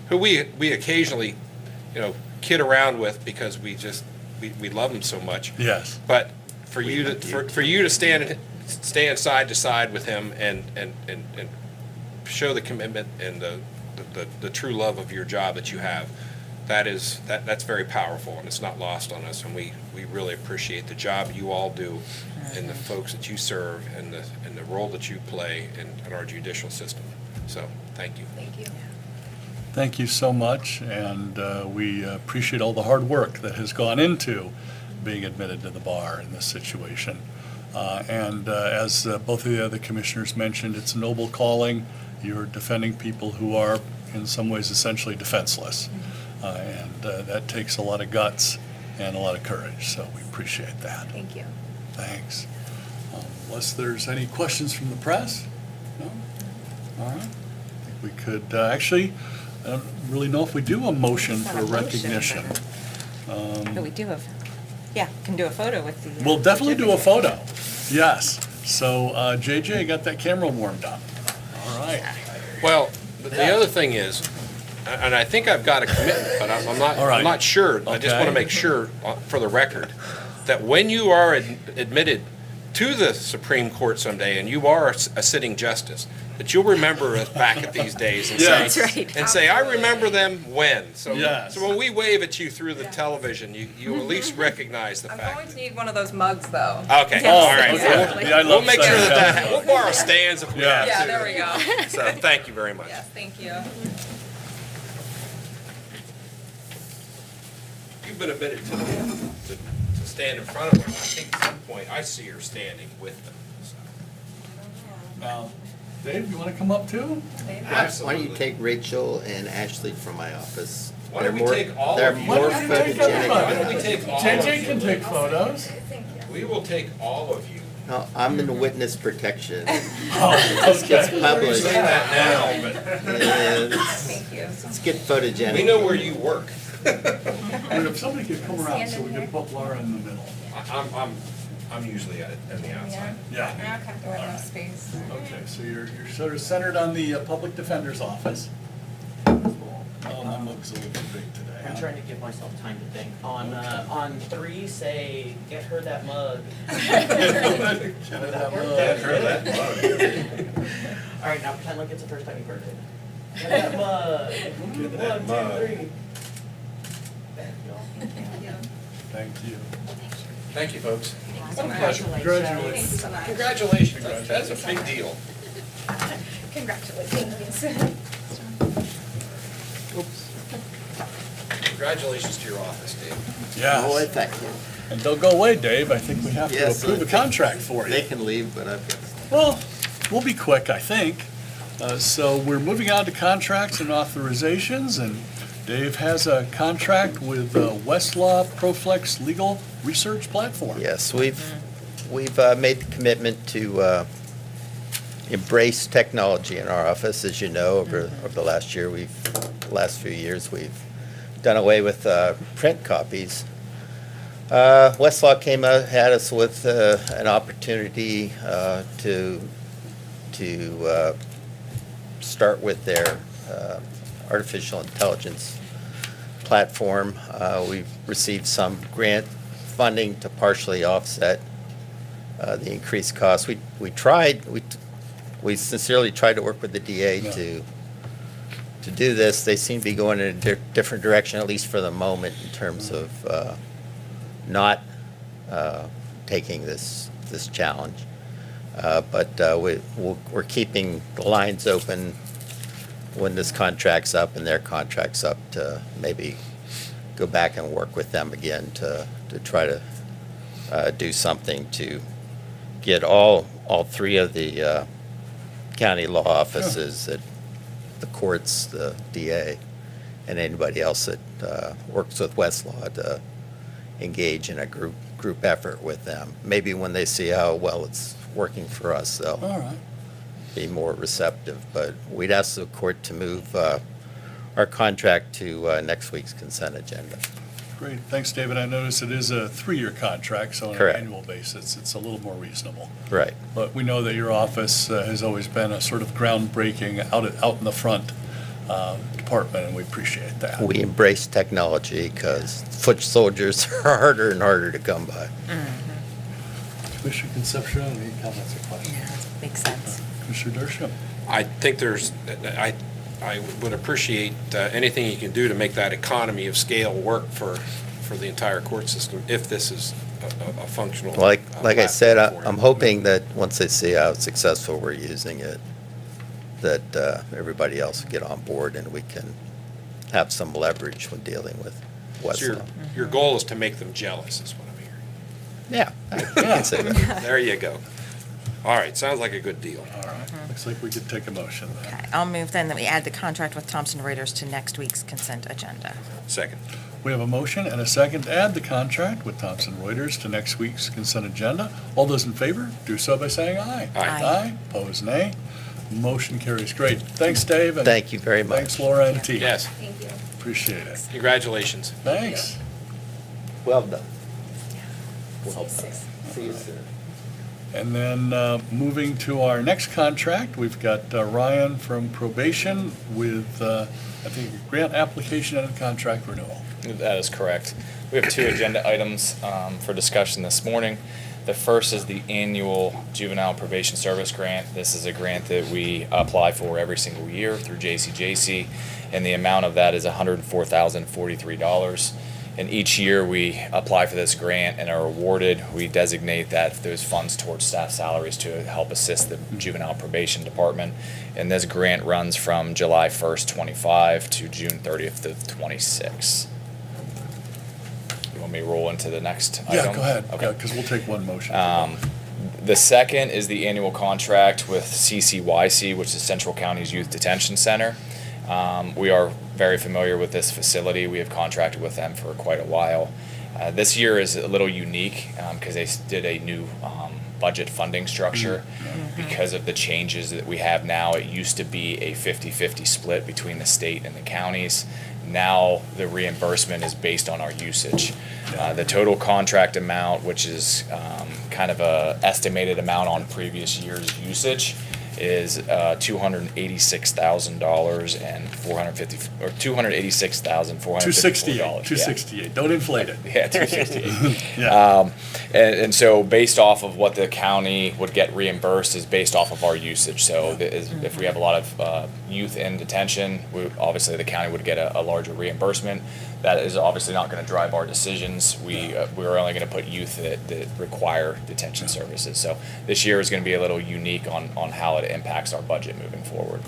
who we occasionally, kid around with because we love him so much. Yes. But for you to stand side to side with him and show the commitment and the true love of your job that you have, that's very powerful, and it's not lost on us. And we really appreciate the job you all do and the folks that you serve and the role that you play in our judicial system. So thank you. Thank you. Thank you so much, and we appreciate all the hard work that has gone into being admitted to the bar in this situation. And as both of the other commissioners mentioned, it's a noble calling, you're defending people who are in some ways essentially defenseless. And that takes a lot of guts and a lot of courage, so we appreciate that. Thank you. Thanks. Unless there's any questions from the press? No? All right. I think we could, actually, I don't really know if we do a motion It's not for a motion, recognition. But we do have, yeah, can do a photo with the. We'll definitely do a photo, yes. So JJ, got that camera warmed up. All right. Well, the other thing is, and I think I've got a commitment, but I'm not, All right. I'm not sure. I just want to Okay. make sure, for the record, that when you are admitted to the Supreme Court someday, and you are a sitting justice, that you'll remember us back at these days and Yes. say, That's right. and say, I remember them when. So, Yes. so when we wave at you through the television, you at least recognize the I'm fact. going to need one of those mugs, though. Okay, Yes. all right. Exactly. Yeah, I We'll love make sure that. that we'll borrow stands if we Yeah. have to. Yeah, there we go. So, thank you very much. Yes, thank you. You've been admitted to stand in front of them. I think at some point I see her standing with them. so. Now, Dave, you want to come up too? Why don't Absolutely. you take Rachel and Ashley from my office? Why don't we They're more- take all they're of you? Why more don't you take photogenic. everybody? Why don't we take all of JJ you? can take photos. We will take all of you. No, I'm in witness protection. Oh, Gets okay. published. Say that now, but and Thank you. Let's get photogenic. we know where you work. And if somebody could come around so we can put Laura in the middle. I'm usually at the outside. Yeah. Okay, there enough space. Okay, so you're sort of centered on the public defender's office. Oh, my mug's a little too big today. I'm trying to give myself time to think. On 3, say, get her that mug. All right, now pretend like it's the first time you've heard it. Get that mug. 1, 2, 3. Thank you. Thank you, folks. Congratulations. Congratulations. That's a big deal. Congratulations. Congratulations to your office, Dave. Oh, Yes. thank you. And don't go away, Dave. I think we have to Yes, approve a contract for They you. can leave, but I've got. Well, we'll be quick, I think. So we're moving on to contracts and authorizations, and Dave has a contract with Westlaw Proflex Legal Research Platform. Yes, we've made the commitment to embrace technology in our office. As you know, over the last few years, we've done away with print copies. Westlaw came out, had us with an opportunity to start with their artificial intelligence platform. We've received some grant funding to partially offset the increased costs. We sincerely tried to work with the DA Yeah. to do this. They seem to be going in a different direction, at least for the moment, in terms of not taking this challenge. But we're keeping the lines open when this contract's up and their contract's up to maybe go back and work with them again to try to do something to get all 3 of the county law offices, that the courts, the DA, and anybody else that works with Westlaw to engage in a group effort with them. Maybe when they see how well it's working for us, they'll All right. be more receptive. But we'd ask the court to move our contract to next week's consent agenda. Great. Thanks, David. I notice it is a 3-year contract, so on an Correct. annual basis, it's a little more reasonable. Right. But we know that your office has always been a sort of groundbreaking, out in the front department, and we appreciate that. We embrace technology because foot soldiers are harder and harder to come by. Commissioner Concepcion, any comments or questions? Yeah, makes sense. Commissioner Dershowitz? I think I would appreciate anything you can do to make that economy of scale work for the entire court system, if this is a functional. Like I said, platform for I'm you. hoping that once they see how successful we're using it, that everybody else will get on board and we can have some leverage when dealing with So your, Westlaw. your goal is to make them jealous, is what I'm hearing. Yeah, I can say that. There you go. All right, sounds like a good deal. All right, looks like we could take a motion then. Okay, I'll move then that we add the contract with Thomson Reuters to next week's consent agenda. Second. We have a motion and a second to add the contract with Thomson Reuters to next week's consent agenda. All those in favor, do so by saying aye. Aye. Aye, opposed, nay. Motion carries. Great. Thanks, Dave. and Thank you very much. Thanks, Laura and team. Yes, Thank you. Appreciate it. congratulations. Thanks. Well done. Well done. See you soon. And then moving to our next contract, we've got Ryan from probation with, I think, a grant application and a contract renewal. That is correct. We have two agenda items for discussion this morning. The first is the annual Juvenile Probation Service Grant. This is a grant that we apply for every single year through JCJC, and the amount of that is $104,043. And each year we apply for this grant and are awarded, we designate those funds towards staff salaries to help assist the Juvenile Probation Department. And this grant runs from July 1st, 25 to June 30th of 26. You want me to roll into the next item? Yeah, go ahead, Okay. because we'll take one motion. The second is the annual contract with CCYC, which is Central County's Youth Detention Center. We are very familiar with this facility. We have contracted with them for quite a while. This year is a little unique because they did a new budget funding structure. Because of the changes that we have now, it used to be a 50-50 split between the state and the counties. Now the reimbursement is based on our usage. The total contract amount, which is kind of a estimated amount on previous year's usage, is $286,000 and $286,454. 268, don't inflate it. Yeah, 268. Yeah. And so based off of what the county would get reimbursed is based off of our usage. So if we have a lot of youth in detention, obviously the county would get a larger reimbursement. That is obviously not going to drive our decisions. We're only going to put youth that require detention services. So this year is going to be a little unique on how it impacts our budget moving forward.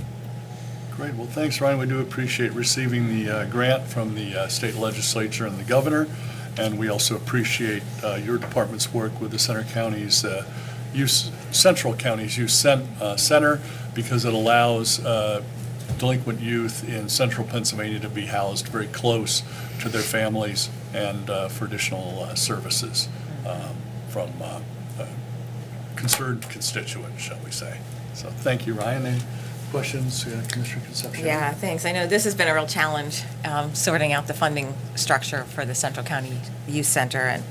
Great, well, thanks, Ryan. We do appreciate receiving the grant from the state legislature and the governor, and we also appreciate your department's work with the Central County's Youth Center, because it allows delinquent youth in central Pennsylvania to be housed very close to their families and for additional services from concerned constituents, shall we say. So thank you, Ryan. Any questions, Commissioner Concepcion? Yeah, thanks. I know this has been a real challenge, sorting out the funding structure for the Central County Youth Center, and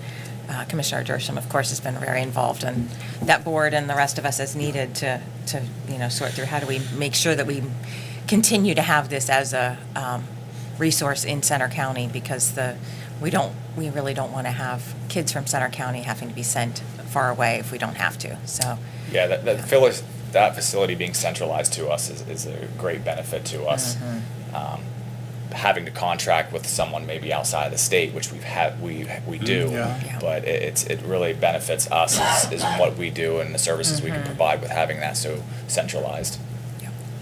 Commissioner Dersham, of course, has been very involved, and that board and the rest of us as needed to sort through how do we make sure that we continue to have this as a resource in Center County, because we really don't want to have kids from Center County having to be sent far away if we don't have to. So Yeah, that facility being centralized to us is a great benefit to us. Having to contract with someone maybe outside of the state, which we do, Yeah. but it really benefits us is what we do and the services we can provide with having that so centralized.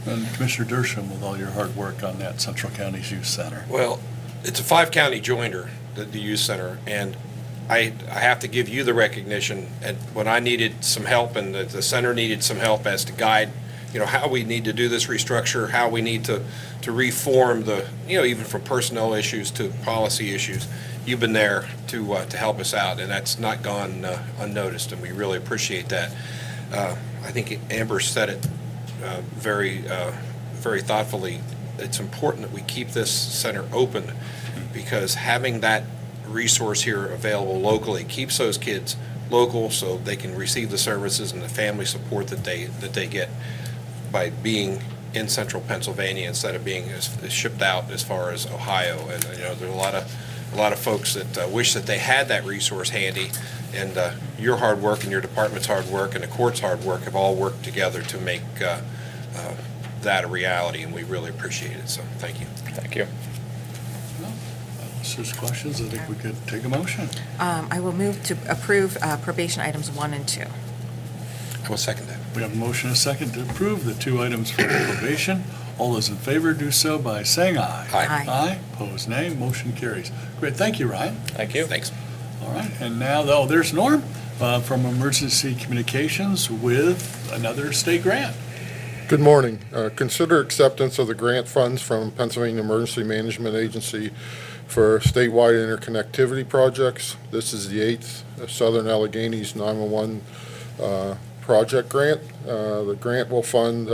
And Commissioner Dersham, with all your hard work on that Central County's Youth Center. Well, it's a 5-county joiner, the youth center, and I have to give you the recognition, and when I needed some help and the center needed some help as to guide, how we need to do this restructure, how we need to reform even from personnel issues to policy issues, you've been there to help us out, and that's not gone unnoticed, and we really appreciate that. I think Amber said it very thoughtfully. It's important that we keep this center open, because having that resource here available locally keeps those kids local, so they can receive the services and the family support that they get by being in central Pennsylvania instead of being shipped out as far as Ohio. And there's a lot of folks that wish that they had that resource handy, and your hard work and your department's hard work and the court's hard work have all worked together to make that a reality, and we really appreciate it. So thank you. Thank you. Unless there's questions, I think we could take a motion. I will move to approve probation items 1 and 2. I will second that. We have a motion and a second to approve the 2 items for probation. All those in favor do so by saying aye. Aye. Aye. Opposed, nay. Motion carries. Great, thank you, Ryan. Thank you. Thanks. All right, and now, there's Norm from Emergency Communications with another state grant. Good morning. Consider acceptance of the grant funds from Pennsylvania Emergency Management Agency for statewide interconnectivity projects. This is the 8th Southern Alleghenies 911 project grant. The grant will fund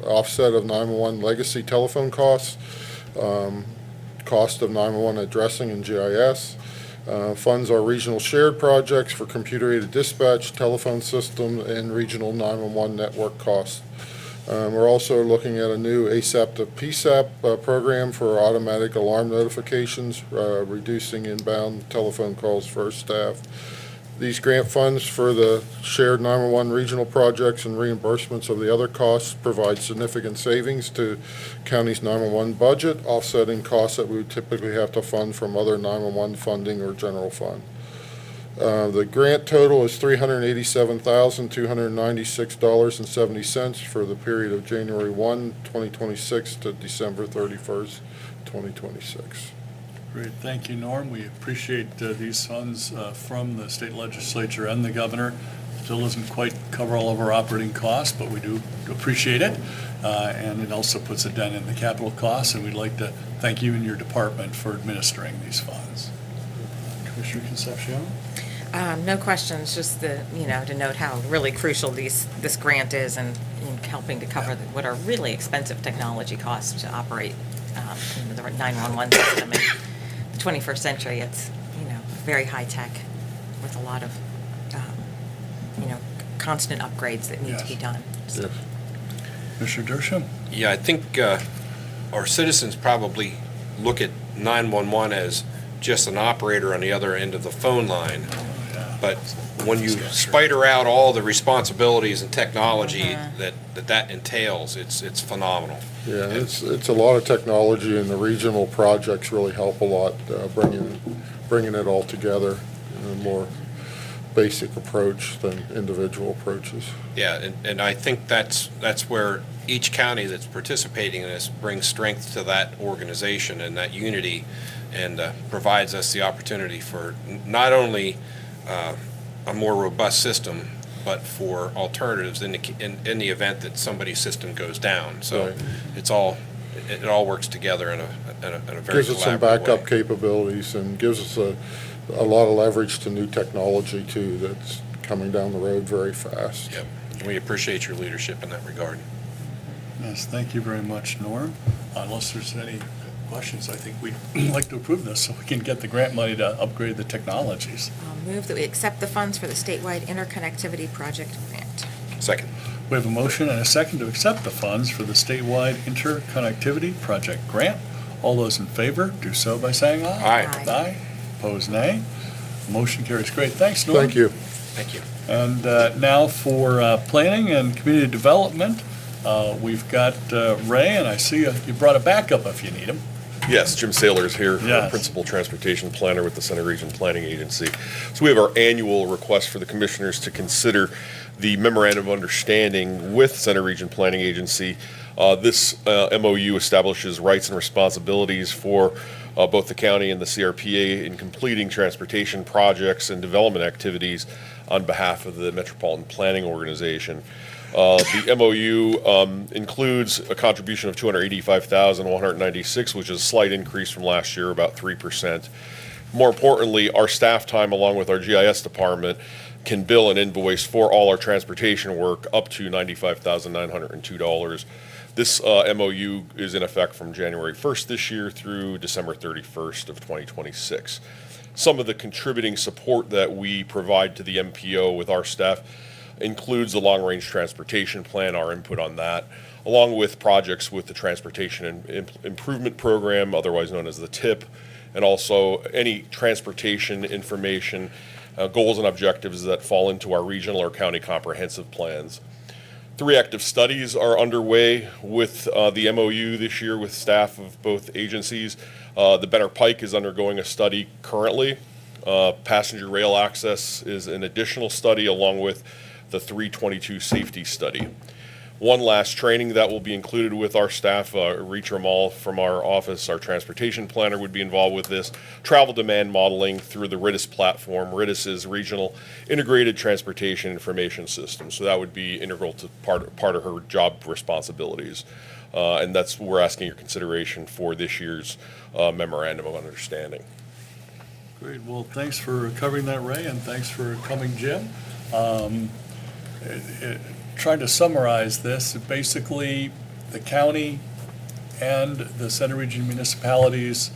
offset of 911 legacy telephone costs, cost of 911 addressing and GIS. Funds our regional shared projects for computer-aided dispatch, telephone system, and regional 911 network costs. We're also looking at a new ASAP to PSAP program for automatic alarm notifications, reducing inbound telephone calls for our staff. These grant funds for the shared 911 regional projects and reimbursements of the other costs provide significant savings to county's 911 budget, offsetting costs that we would typically have to fund from other 911 funding or general fund. The grant total is $387,296.70 for the period of January 1, 2026 to December 31st, 2026. Great, thank you, Norm. We appreciate these funds from the state legislature and the governor. Still doesn't quite cover all of our operating costs, but we do appreciate it. And it also puts a dent in the capital costs, and we'd like to thank you and your department for administering these funds. Commissioner Concepcion? No questions, just to note how really crucial this grant is in helping to cover what are really expensive technology costs to operate the 911 system. In the 21st century, it's, very high tech with a lot of, constant upgrades that need to be done. So. Mr. Dershowitz? Yeah, I think our citizens probably look at 911 as just an operator on the other end of the phone line. But when you spider out all the responsibilities and technology that entails, it's phenomenal. Yeah, it's a lot of technology, and the regional projects really help a lot, bringing it all together in a more basic approach than individual approaches. Yeah, and I think that's where each county that's participating in this brings strength to that organization and that unity, and provides us the opportunity for not only a more robust system, but for alternatives in the event that somebody's system goes down. So Right. it all works together in a very Gives us some collaborative backup way. capabilities and gives us a lot of leverage to new technology too that's coming down the road very fast. Yep. And we appreciate your leadership in that regard. Yes, thank you very much, Norm. Unless there's any questions, I think we'd like to approve this so we can get the grant money to upgrade the technologies. I'll move that we accept the funds for the statewide interconnectivity project grant. Second. We have a motion and a second to accept the funds for the statewide interconnectivity project grant. All those in favor, do so by saying aye. Aye. Aye. Opposed, nay. Motion carries. Great. Thanks, Norm. Thank you. Thank you. And now for planning and community development, we've got Ray, and I see you brought a backup if you need him. Yes, Jim Saylor is here, Yes. Principal Transportation Planner with the Center Region Planning Agency. So we have our annual request for the commissioners to consider the memorandum of understanding with Center Region Planning Agency. This MOU establishes rights and responsibilities for both the county and the CRPA in completing transportation projects and development activities on behalf of the Metropolitan Planning Organization. The MOU includes a contribution of $285,196, which is a slight increase from last year, about 3%. More importantly, our staff time, along with our GIS department, can bill and invoice for all our transportation work up to $95,902. This MOU is in effect from January 1st this year through December 31st of 2026. Some of the contributing support that we provide to the MPO with our staff includes the long-range transportation plan, our input on that, along with projects with the Transportation Improvement Program, otherwise known as the TIP, and also any transportation information, goals and objectives that fall into our regional or county comprehensive plans. 3 active studies are underway with the MOU this year with staff of both agencies. The Benner Pike is undergoing a study currently. Passenger rail access is an additional study along with the 322 safety study. one last training that will be included with our staff. Reach Ramal from our office, our transportation planner, would be involved with this. Travel demand modeling through the RITIS platform. RITIS is Regional Integrated Transportation Information System. So that would be integral to part of her job responsibilities. And that's what we're asking your consideration for this year's memorandum of understanding. Great, well, thanks for covering that, Ray, and thanks for coming, Jim. Trying to summarize this, basically, the county and the Center Region municipalities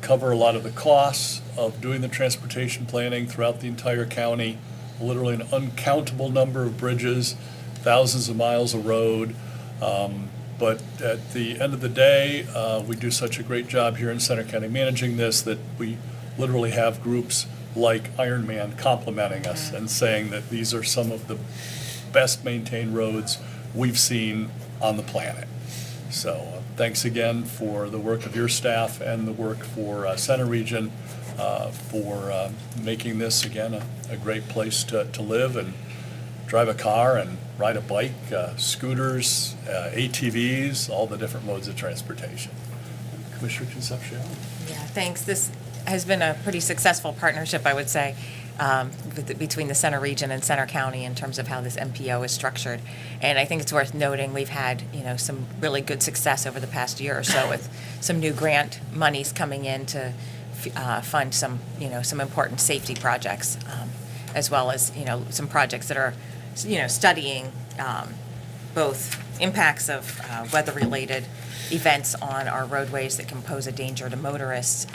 cover a lot of the costs of doing the transportation planning throughout the entire county, literally an uncountable number of bridges, thousands of miles of road. But at the end of the day, we do such a great job here in Center County managing this that we literally have groups like Ironman complimenting us and saying that these are some of the best maintained roads we've seen on the planet. So thanks again for the work of your staff and the work for Center Region for making this, again, a great place to live and drive a car and ride a bike, scooters, ATVs, all the different modes of transportation. Commissioner Concepcion. Yeah, thanks. This has been a pretty successful partnership, I would say, between the Center Region and Center County in terms of how this MPO is structured. And I think it's worth noting we've had, some really good success over the past year or so with some new grant monies coming in to fund some important safety projects, as well as, some projects that are, studying both impacts of weather-related events on our roadways that can pose a danger to motorists,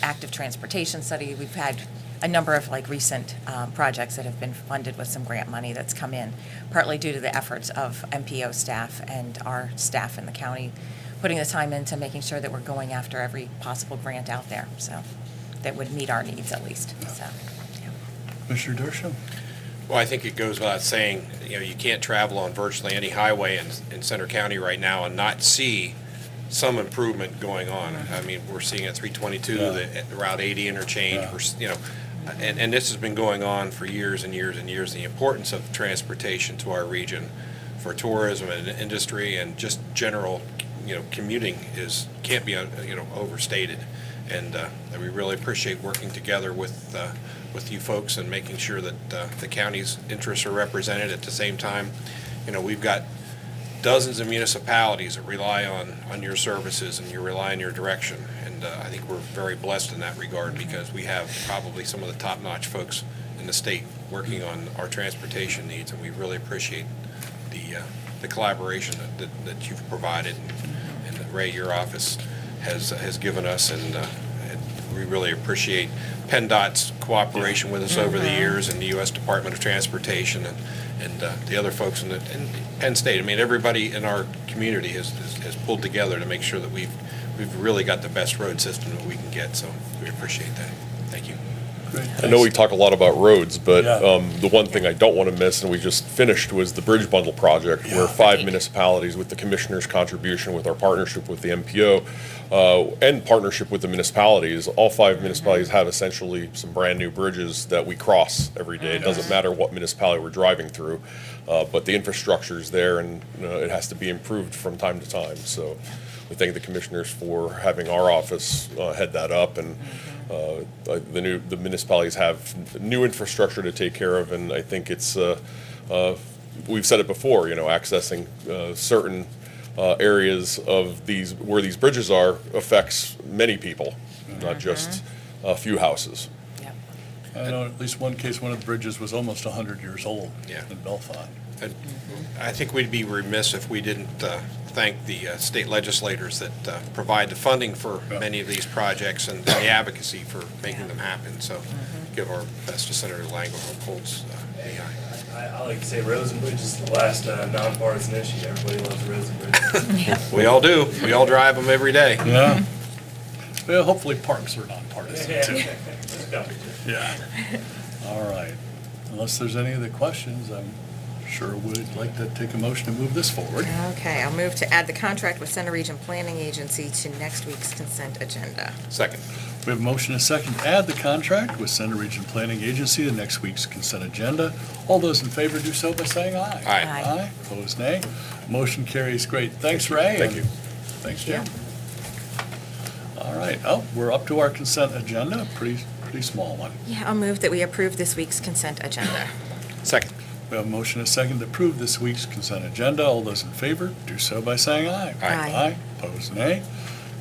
active transportation study. We've had a number of recent projects that have been funded with some grant money that's come in, partly due to the efforts of MPO staff and our staff in the county, putting the time into making sure that we're going after every possible grant out there, so that would meet our needs at least. So, yeah. Commissioner Dershowitz. Well, I think it goes without saying, you can't travel on virtually any highway in Center County right now and not see some improvement going on. I mean, we're seeing at 322, the Route 80 interchange, and this has been going on for years and years and years. The importance of transportation to our region for tourism and industry and just general, commuting can't be, overstated. And we really appreciate working together with you folks and making sure that the county's interests are represented. At the same time, we've got dozens of municipalities that rely on your services and you rely on your direction. And I think we're very blessed in that regard because we have probably some of the top-notch folks in the state working on our transportation needs, and we really appreciate the collaboration that you've provided and that Ray, your office, has given us, and we really appreciate PennDOT's cooperation with us over the years, and the U.S. Department of Transportation and the other folks in Penn State. I mean, everybody in our community has pulled together to make sure that we've really got the best road system that we can get, so we appreciate that. Thank you. Great. I know we talk a lot about roads, but Yeah. the one thing I don't want to miss, and we just finished, was the Bridge Bundle project, where 5 municipalities, with the commissioner's contribution, with our partnership with the MPO, and partnership with the municipalities, all 5 municipalities have essentially some brand-new bridges that we cross every day. It doesn't matter what municipality we're driving through, but the infrastructure's there, and it has to be improved from time to time. So we thank the commissioners for having our office head that up, and the municipalities have new infrastructure to take care of, and I think it's we've said it before, accessing certain areas of where these bridges are affects many people, not just a few houses. I know at least one case, one of the bridges was almost 100 years old in Bellefonte. And I think we'd be remiss if we didn't thank the state legislators that provide the funding for many of these projects and the advocacy for making them happen. So give our best to Senator Lango who holds I like to say roads and bridges is the last nonpartisan issue. Everybody loves roads and bridges. We all do. We all drive them every day. Yeah. Well, hopefully parks are nonpartisan too. Yeah. All right. Unless there's any other questions, I'm sure would like to take a motion to move this forward. Okay, I'll move to add the contract with Center Region Planning Agency to next week's consent agenda. Second. We have a motion and a second to add the contract with Center Region Planning Agency to next week's consent agenda. All those in favor do so by saying aye. Aye. Aye. Opposed, nay. Motion carries. Great. Thanks, Ray. Thank you. Thanks, Jim. All right. Oh, we're up to our consent agenda. Pretty small one. Yeah, I'll move that we approve this week's consent agenda. Second. We have a motion and a second to approve this week's consent agenda. All those in favor do so by saying aye. Aye. Aye. Opposed, nay.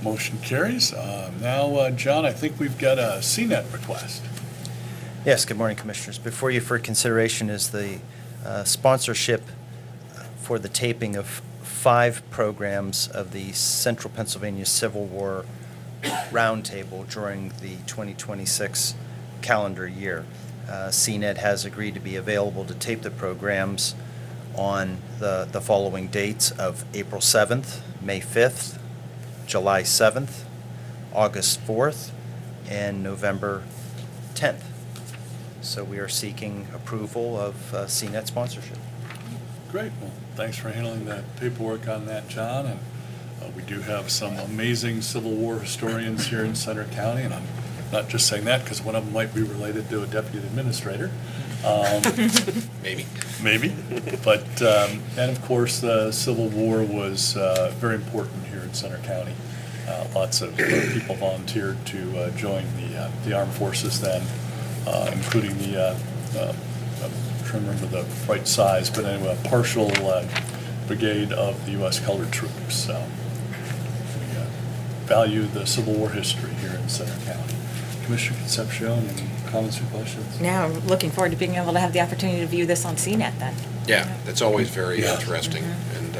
Motion carries. Now, John, I think we've got a CNET request. Yes, good morning, Commissioners. Before you for consideration is the sponsorship for the taping of 5 programs of the Central Pennsylvania Civil War Roundtable during the 2026 calendar year. CNET has agreed to be available to tape the programs on the following dates of April 7th, May 5th, July 7th, August 4th, and November 10th. So we are seeking approval of CNET sponsorship. Great. Well, thanks for handling that paperwork on that, John. And we do have some amazing Civil War historians here in Center County, and I'm not just saying that because one of them might be related to a deputy administrator. Maybe. Maybe. But, and of course, the Civil War was very important here in Center County. Lots of people volunteered to join the armed forces then, including the, I'm trying to remember the right size, but anyway, a partial brigade of the U.S. Colored Troops. So we value the Civil War history here in Center County. Commissioner Concepcion, any comments or questions? Now, I'm looking forward to being able to have the opportunity to view this on CNET then. Yeah, that's always very Yeah. interesting, and,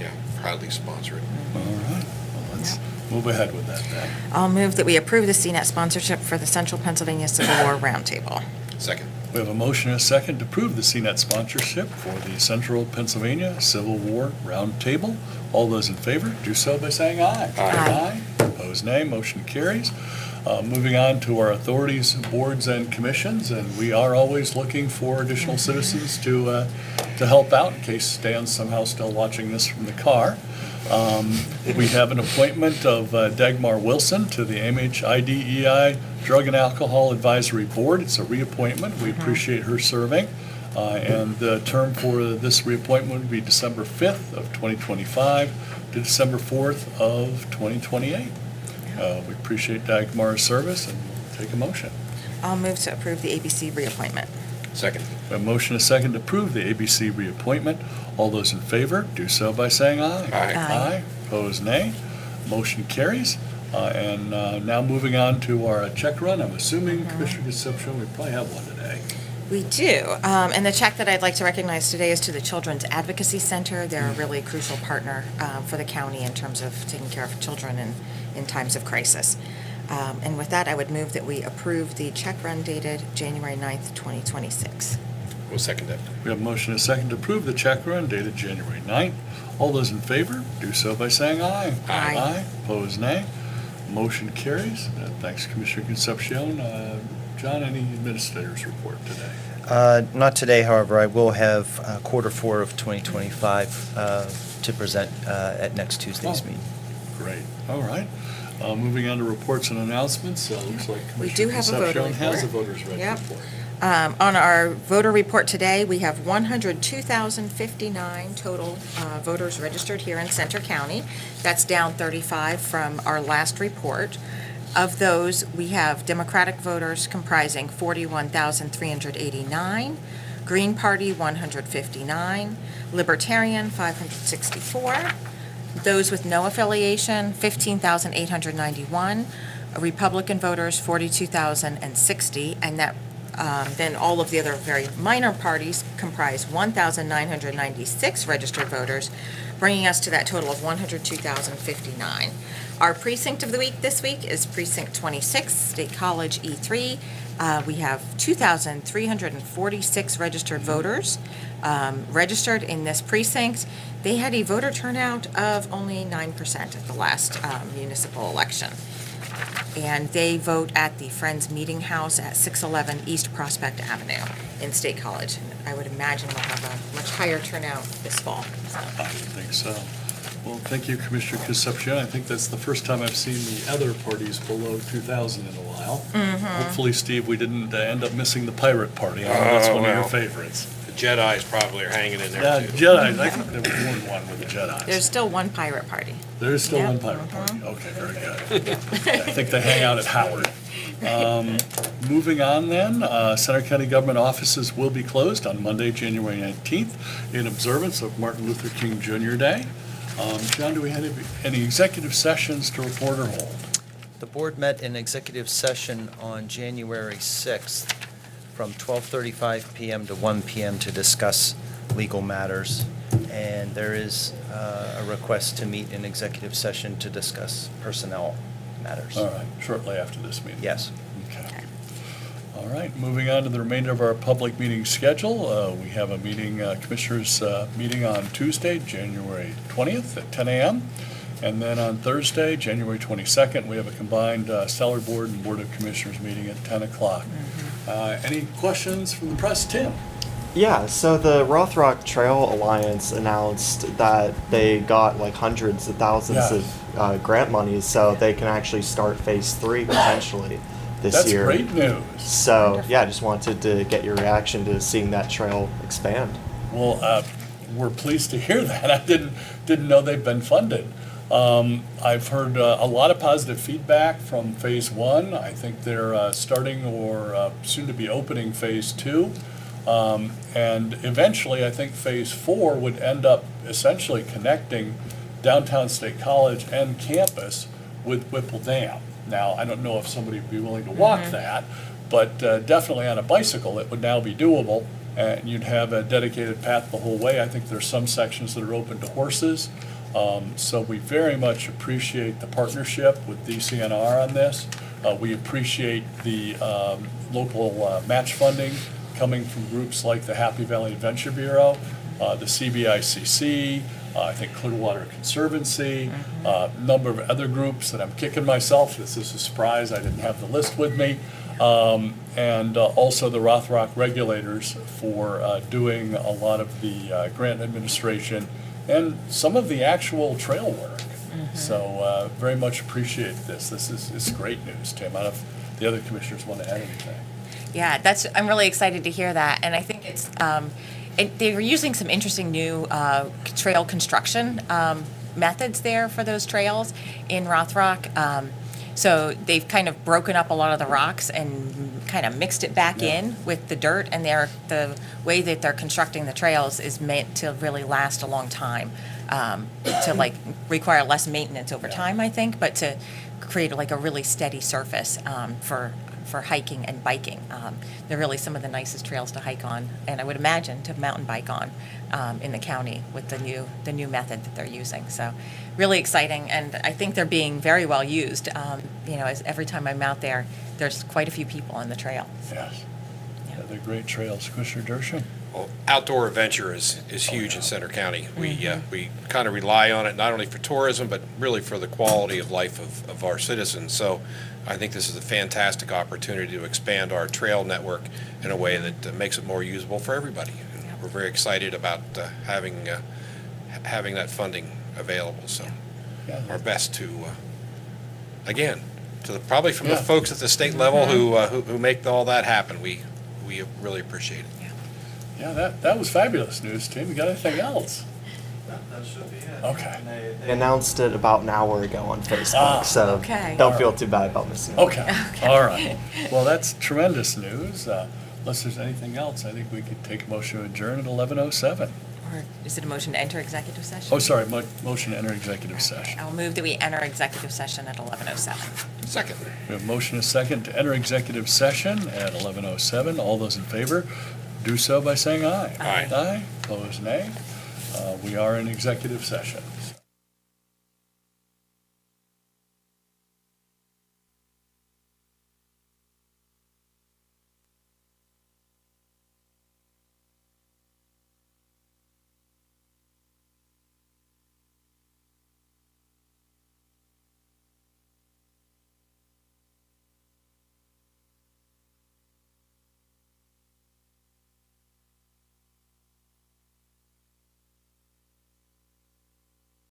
yeah, proudly sponsor it. All right, well, let's move ahead with that then. I'll move that we approve the CNET sponsorship for the Central Pennsylvania Civil War Roundtable. Second. We have a motion and a second to approve the CNET sponsorship for the Central Pennsylvania Civil War Roundtable. All those in favor do so by saying aye. Aye. Opposed, nay. Motion carries. Moving on to our authorities, boards, and commissions, and we are always looking for additional citizens to help out in case Dan's somehow still watching this from the car. We have an appointment of Dagmar Wilson to the MHIDEI Drug and Alcohol Advisory Board. It's a reappointment. We appreciate her serving. And the term for this reappointment would be December 5th of 2025 to December 4th of 2028. We appreciate Dagmar's service and we'll take a motion. I'll move to approve the ABC reappointment. Second. A motion and a second to approve the ABC reappointment. All those in favor do so by saying aye. Aye. Aye. Opposed, nay. Motion carries. And now moving on to our check run. I'm assuming, Commissioner Concepcion, we probably have one today. We do. And the check that I'd like to recognize today is to the Children's Advocacy Center. They're a really crucial partner for the county in terms of taking care of children in times of crisis. And with that, I would move that we approve the check run dated January 9th, 2026. We'll second that. We have a motion and a second to approve the check run dated January 9th. All those in favor do so by saying aye. Aye. Aye. Opposed, nay. Motion carries. Thanks, Commissioner Concepcion. John, any administrators report today? Not today, however, I will have Q4 of 2025 to present at next Tuesday's Oh. meeting. Great. All right. Moving on to reports and announcements. Looks like We do Commissioner have a voter Concepcion has a report. voter's reg Yep. report. On our voter report today, we have 102,059 total voters registered here in Center County. That's down 35 from our last report. Of those, we have Democratic voters comprising 41,389, Green Party 159, Libertarian 564, those with no affiliation 15,891, Republican voters 42,060, and that then all of the other very minor parties comprise 1,996 registered voters, bringing us to that total of 102,059. Our precinct of the week this week is Precinct 26, State College E3. We have 2,346 registered voters registered in this precinct. They had a voter turnout of only 9% at the last municipal election. And they vote at the Friends Meeting House at 611 East Prospect Avenue in State College. I would imagine we'll have a much higher turnout this fall. So. I would think so. Well, thank you, Commissioner Concepcion. I think that's the first time I've seen the other parties below 2,000 in a while. Hopefully, Steve, we didn't end up missing the pirate party. I know that's one of your well. favorites. The Jedis probably are hanging in Yeah, there too. Jedi, I think there was more than one with the Jedis. There's still one pirate party. There is still Yeah. one pirate party. Okay, very good. I think they hang out at Howard. Moving on then, Center County government offices will be closed on Monday, January 19th, in observance of Martin Luther King Jr. Day. John, do we have any executive sessions to report or hold? The board met in executive session on January 6th from 12:35 PM to 1 PM to discuss legal matters. And there is a request to meet in executive session to discuss personnel matters. All right, shortly after this meeting. Yes. Okay. All right, moving on to the remainder of our public meeting schedule. We have a meeting, Commissioners' meeting on Tuesday, January 20th at 10 a.m. And then on Thursday, January 22nd, we have a combined Salary Board and Board of Commissioners meeting at 10 o'clock. Any questions from the press? Tim? Yeah, so the Rothrock Trail Alliance announced that they got like hundreds of thousands Yes. of grant money, so they can actually start phase 3 potentially this That's year. great news. So yeah, I just wanted to get your reaction to seeing that trail expand. Well, we're pleased to hear that. I didn't know they've been funded. I've heard a lot of positive feedback from Phase 1. I think they're starting or soon to be opening Phase 2. And eventually, I think Phase 4 would end up essentially connecting downtown State College and campus with Whipple Dam. Now, I don't know if somebody would be willing to walk that, but definitely on a bicycle, it would now be doable. And you'd have a dedicated path the whole way. I think there's some sections that are open to horses. So we very much appreciate the partnership with DCNR on this. We appreciate the local match funding coming from groups like the Happy Valley Adventure Bureau, the CBICC, I think Clearwater Conservancy, a number of other groups that I'm kicking myself. This is a surprise. I didn't have the list with me. And also the Rothrock regulators for doing a lot of the grant administration and some of the actual trail work. So very much appreciate this. This is great news, Tim. I don't know if the other commissioners want to add anything. Yeah, I'm really excited to hear that, and I think it's, they were using some interesting new trail construction methods there for those trails in Rothrock. So they've kind of broken up a lot of the rocks and kind of mixed it back in with the dirt, and the way that they're constructing the trails is meant to really last a long time, to like require less maintenance over time, I think, but to create like a really steady surface for hiking and biking. They're really some of the nicest trails to hike on, and I would imagine to mountain bike on in the county with the new method that they're using. So really exciting, and I think they're being very well used. As every time I'm out there, there's quite a few people on the trail. Yes. Yeah, they're great trails. Commissioner Dershowitz? Well, outdoor adventure is huge in Center County. We kind of rely on it not only for tourism, but really for the quality of life of our citizens. So I think this is a fantastic opportunity to expand our trail network in a way that makes it more usable for everybody. And we're very excited about having that funding available. So our best to, again, probably from the folks at the state level who make all that happen. We really appreciate it. Yeah, that was fabulous news, Tim. You got anything else? That should be it. Okay. They announced it about an hour ago on Facebook, so Okay. don't feel too bad about missing it. Okay, all right. Well, that's tremendous news. Unless there's anything else, I think we could take a motion to adjourn at 11:07. Or is it a motion to enter executive session? Oh, sorry, motion to enter executive session. I'll move that we enter executive session at 11:07. Second. We have a motion and a second to enter executive session at 11:07. All those in favor, do so by saying aye. Aye. Aye, opposed nay. We are in executive session.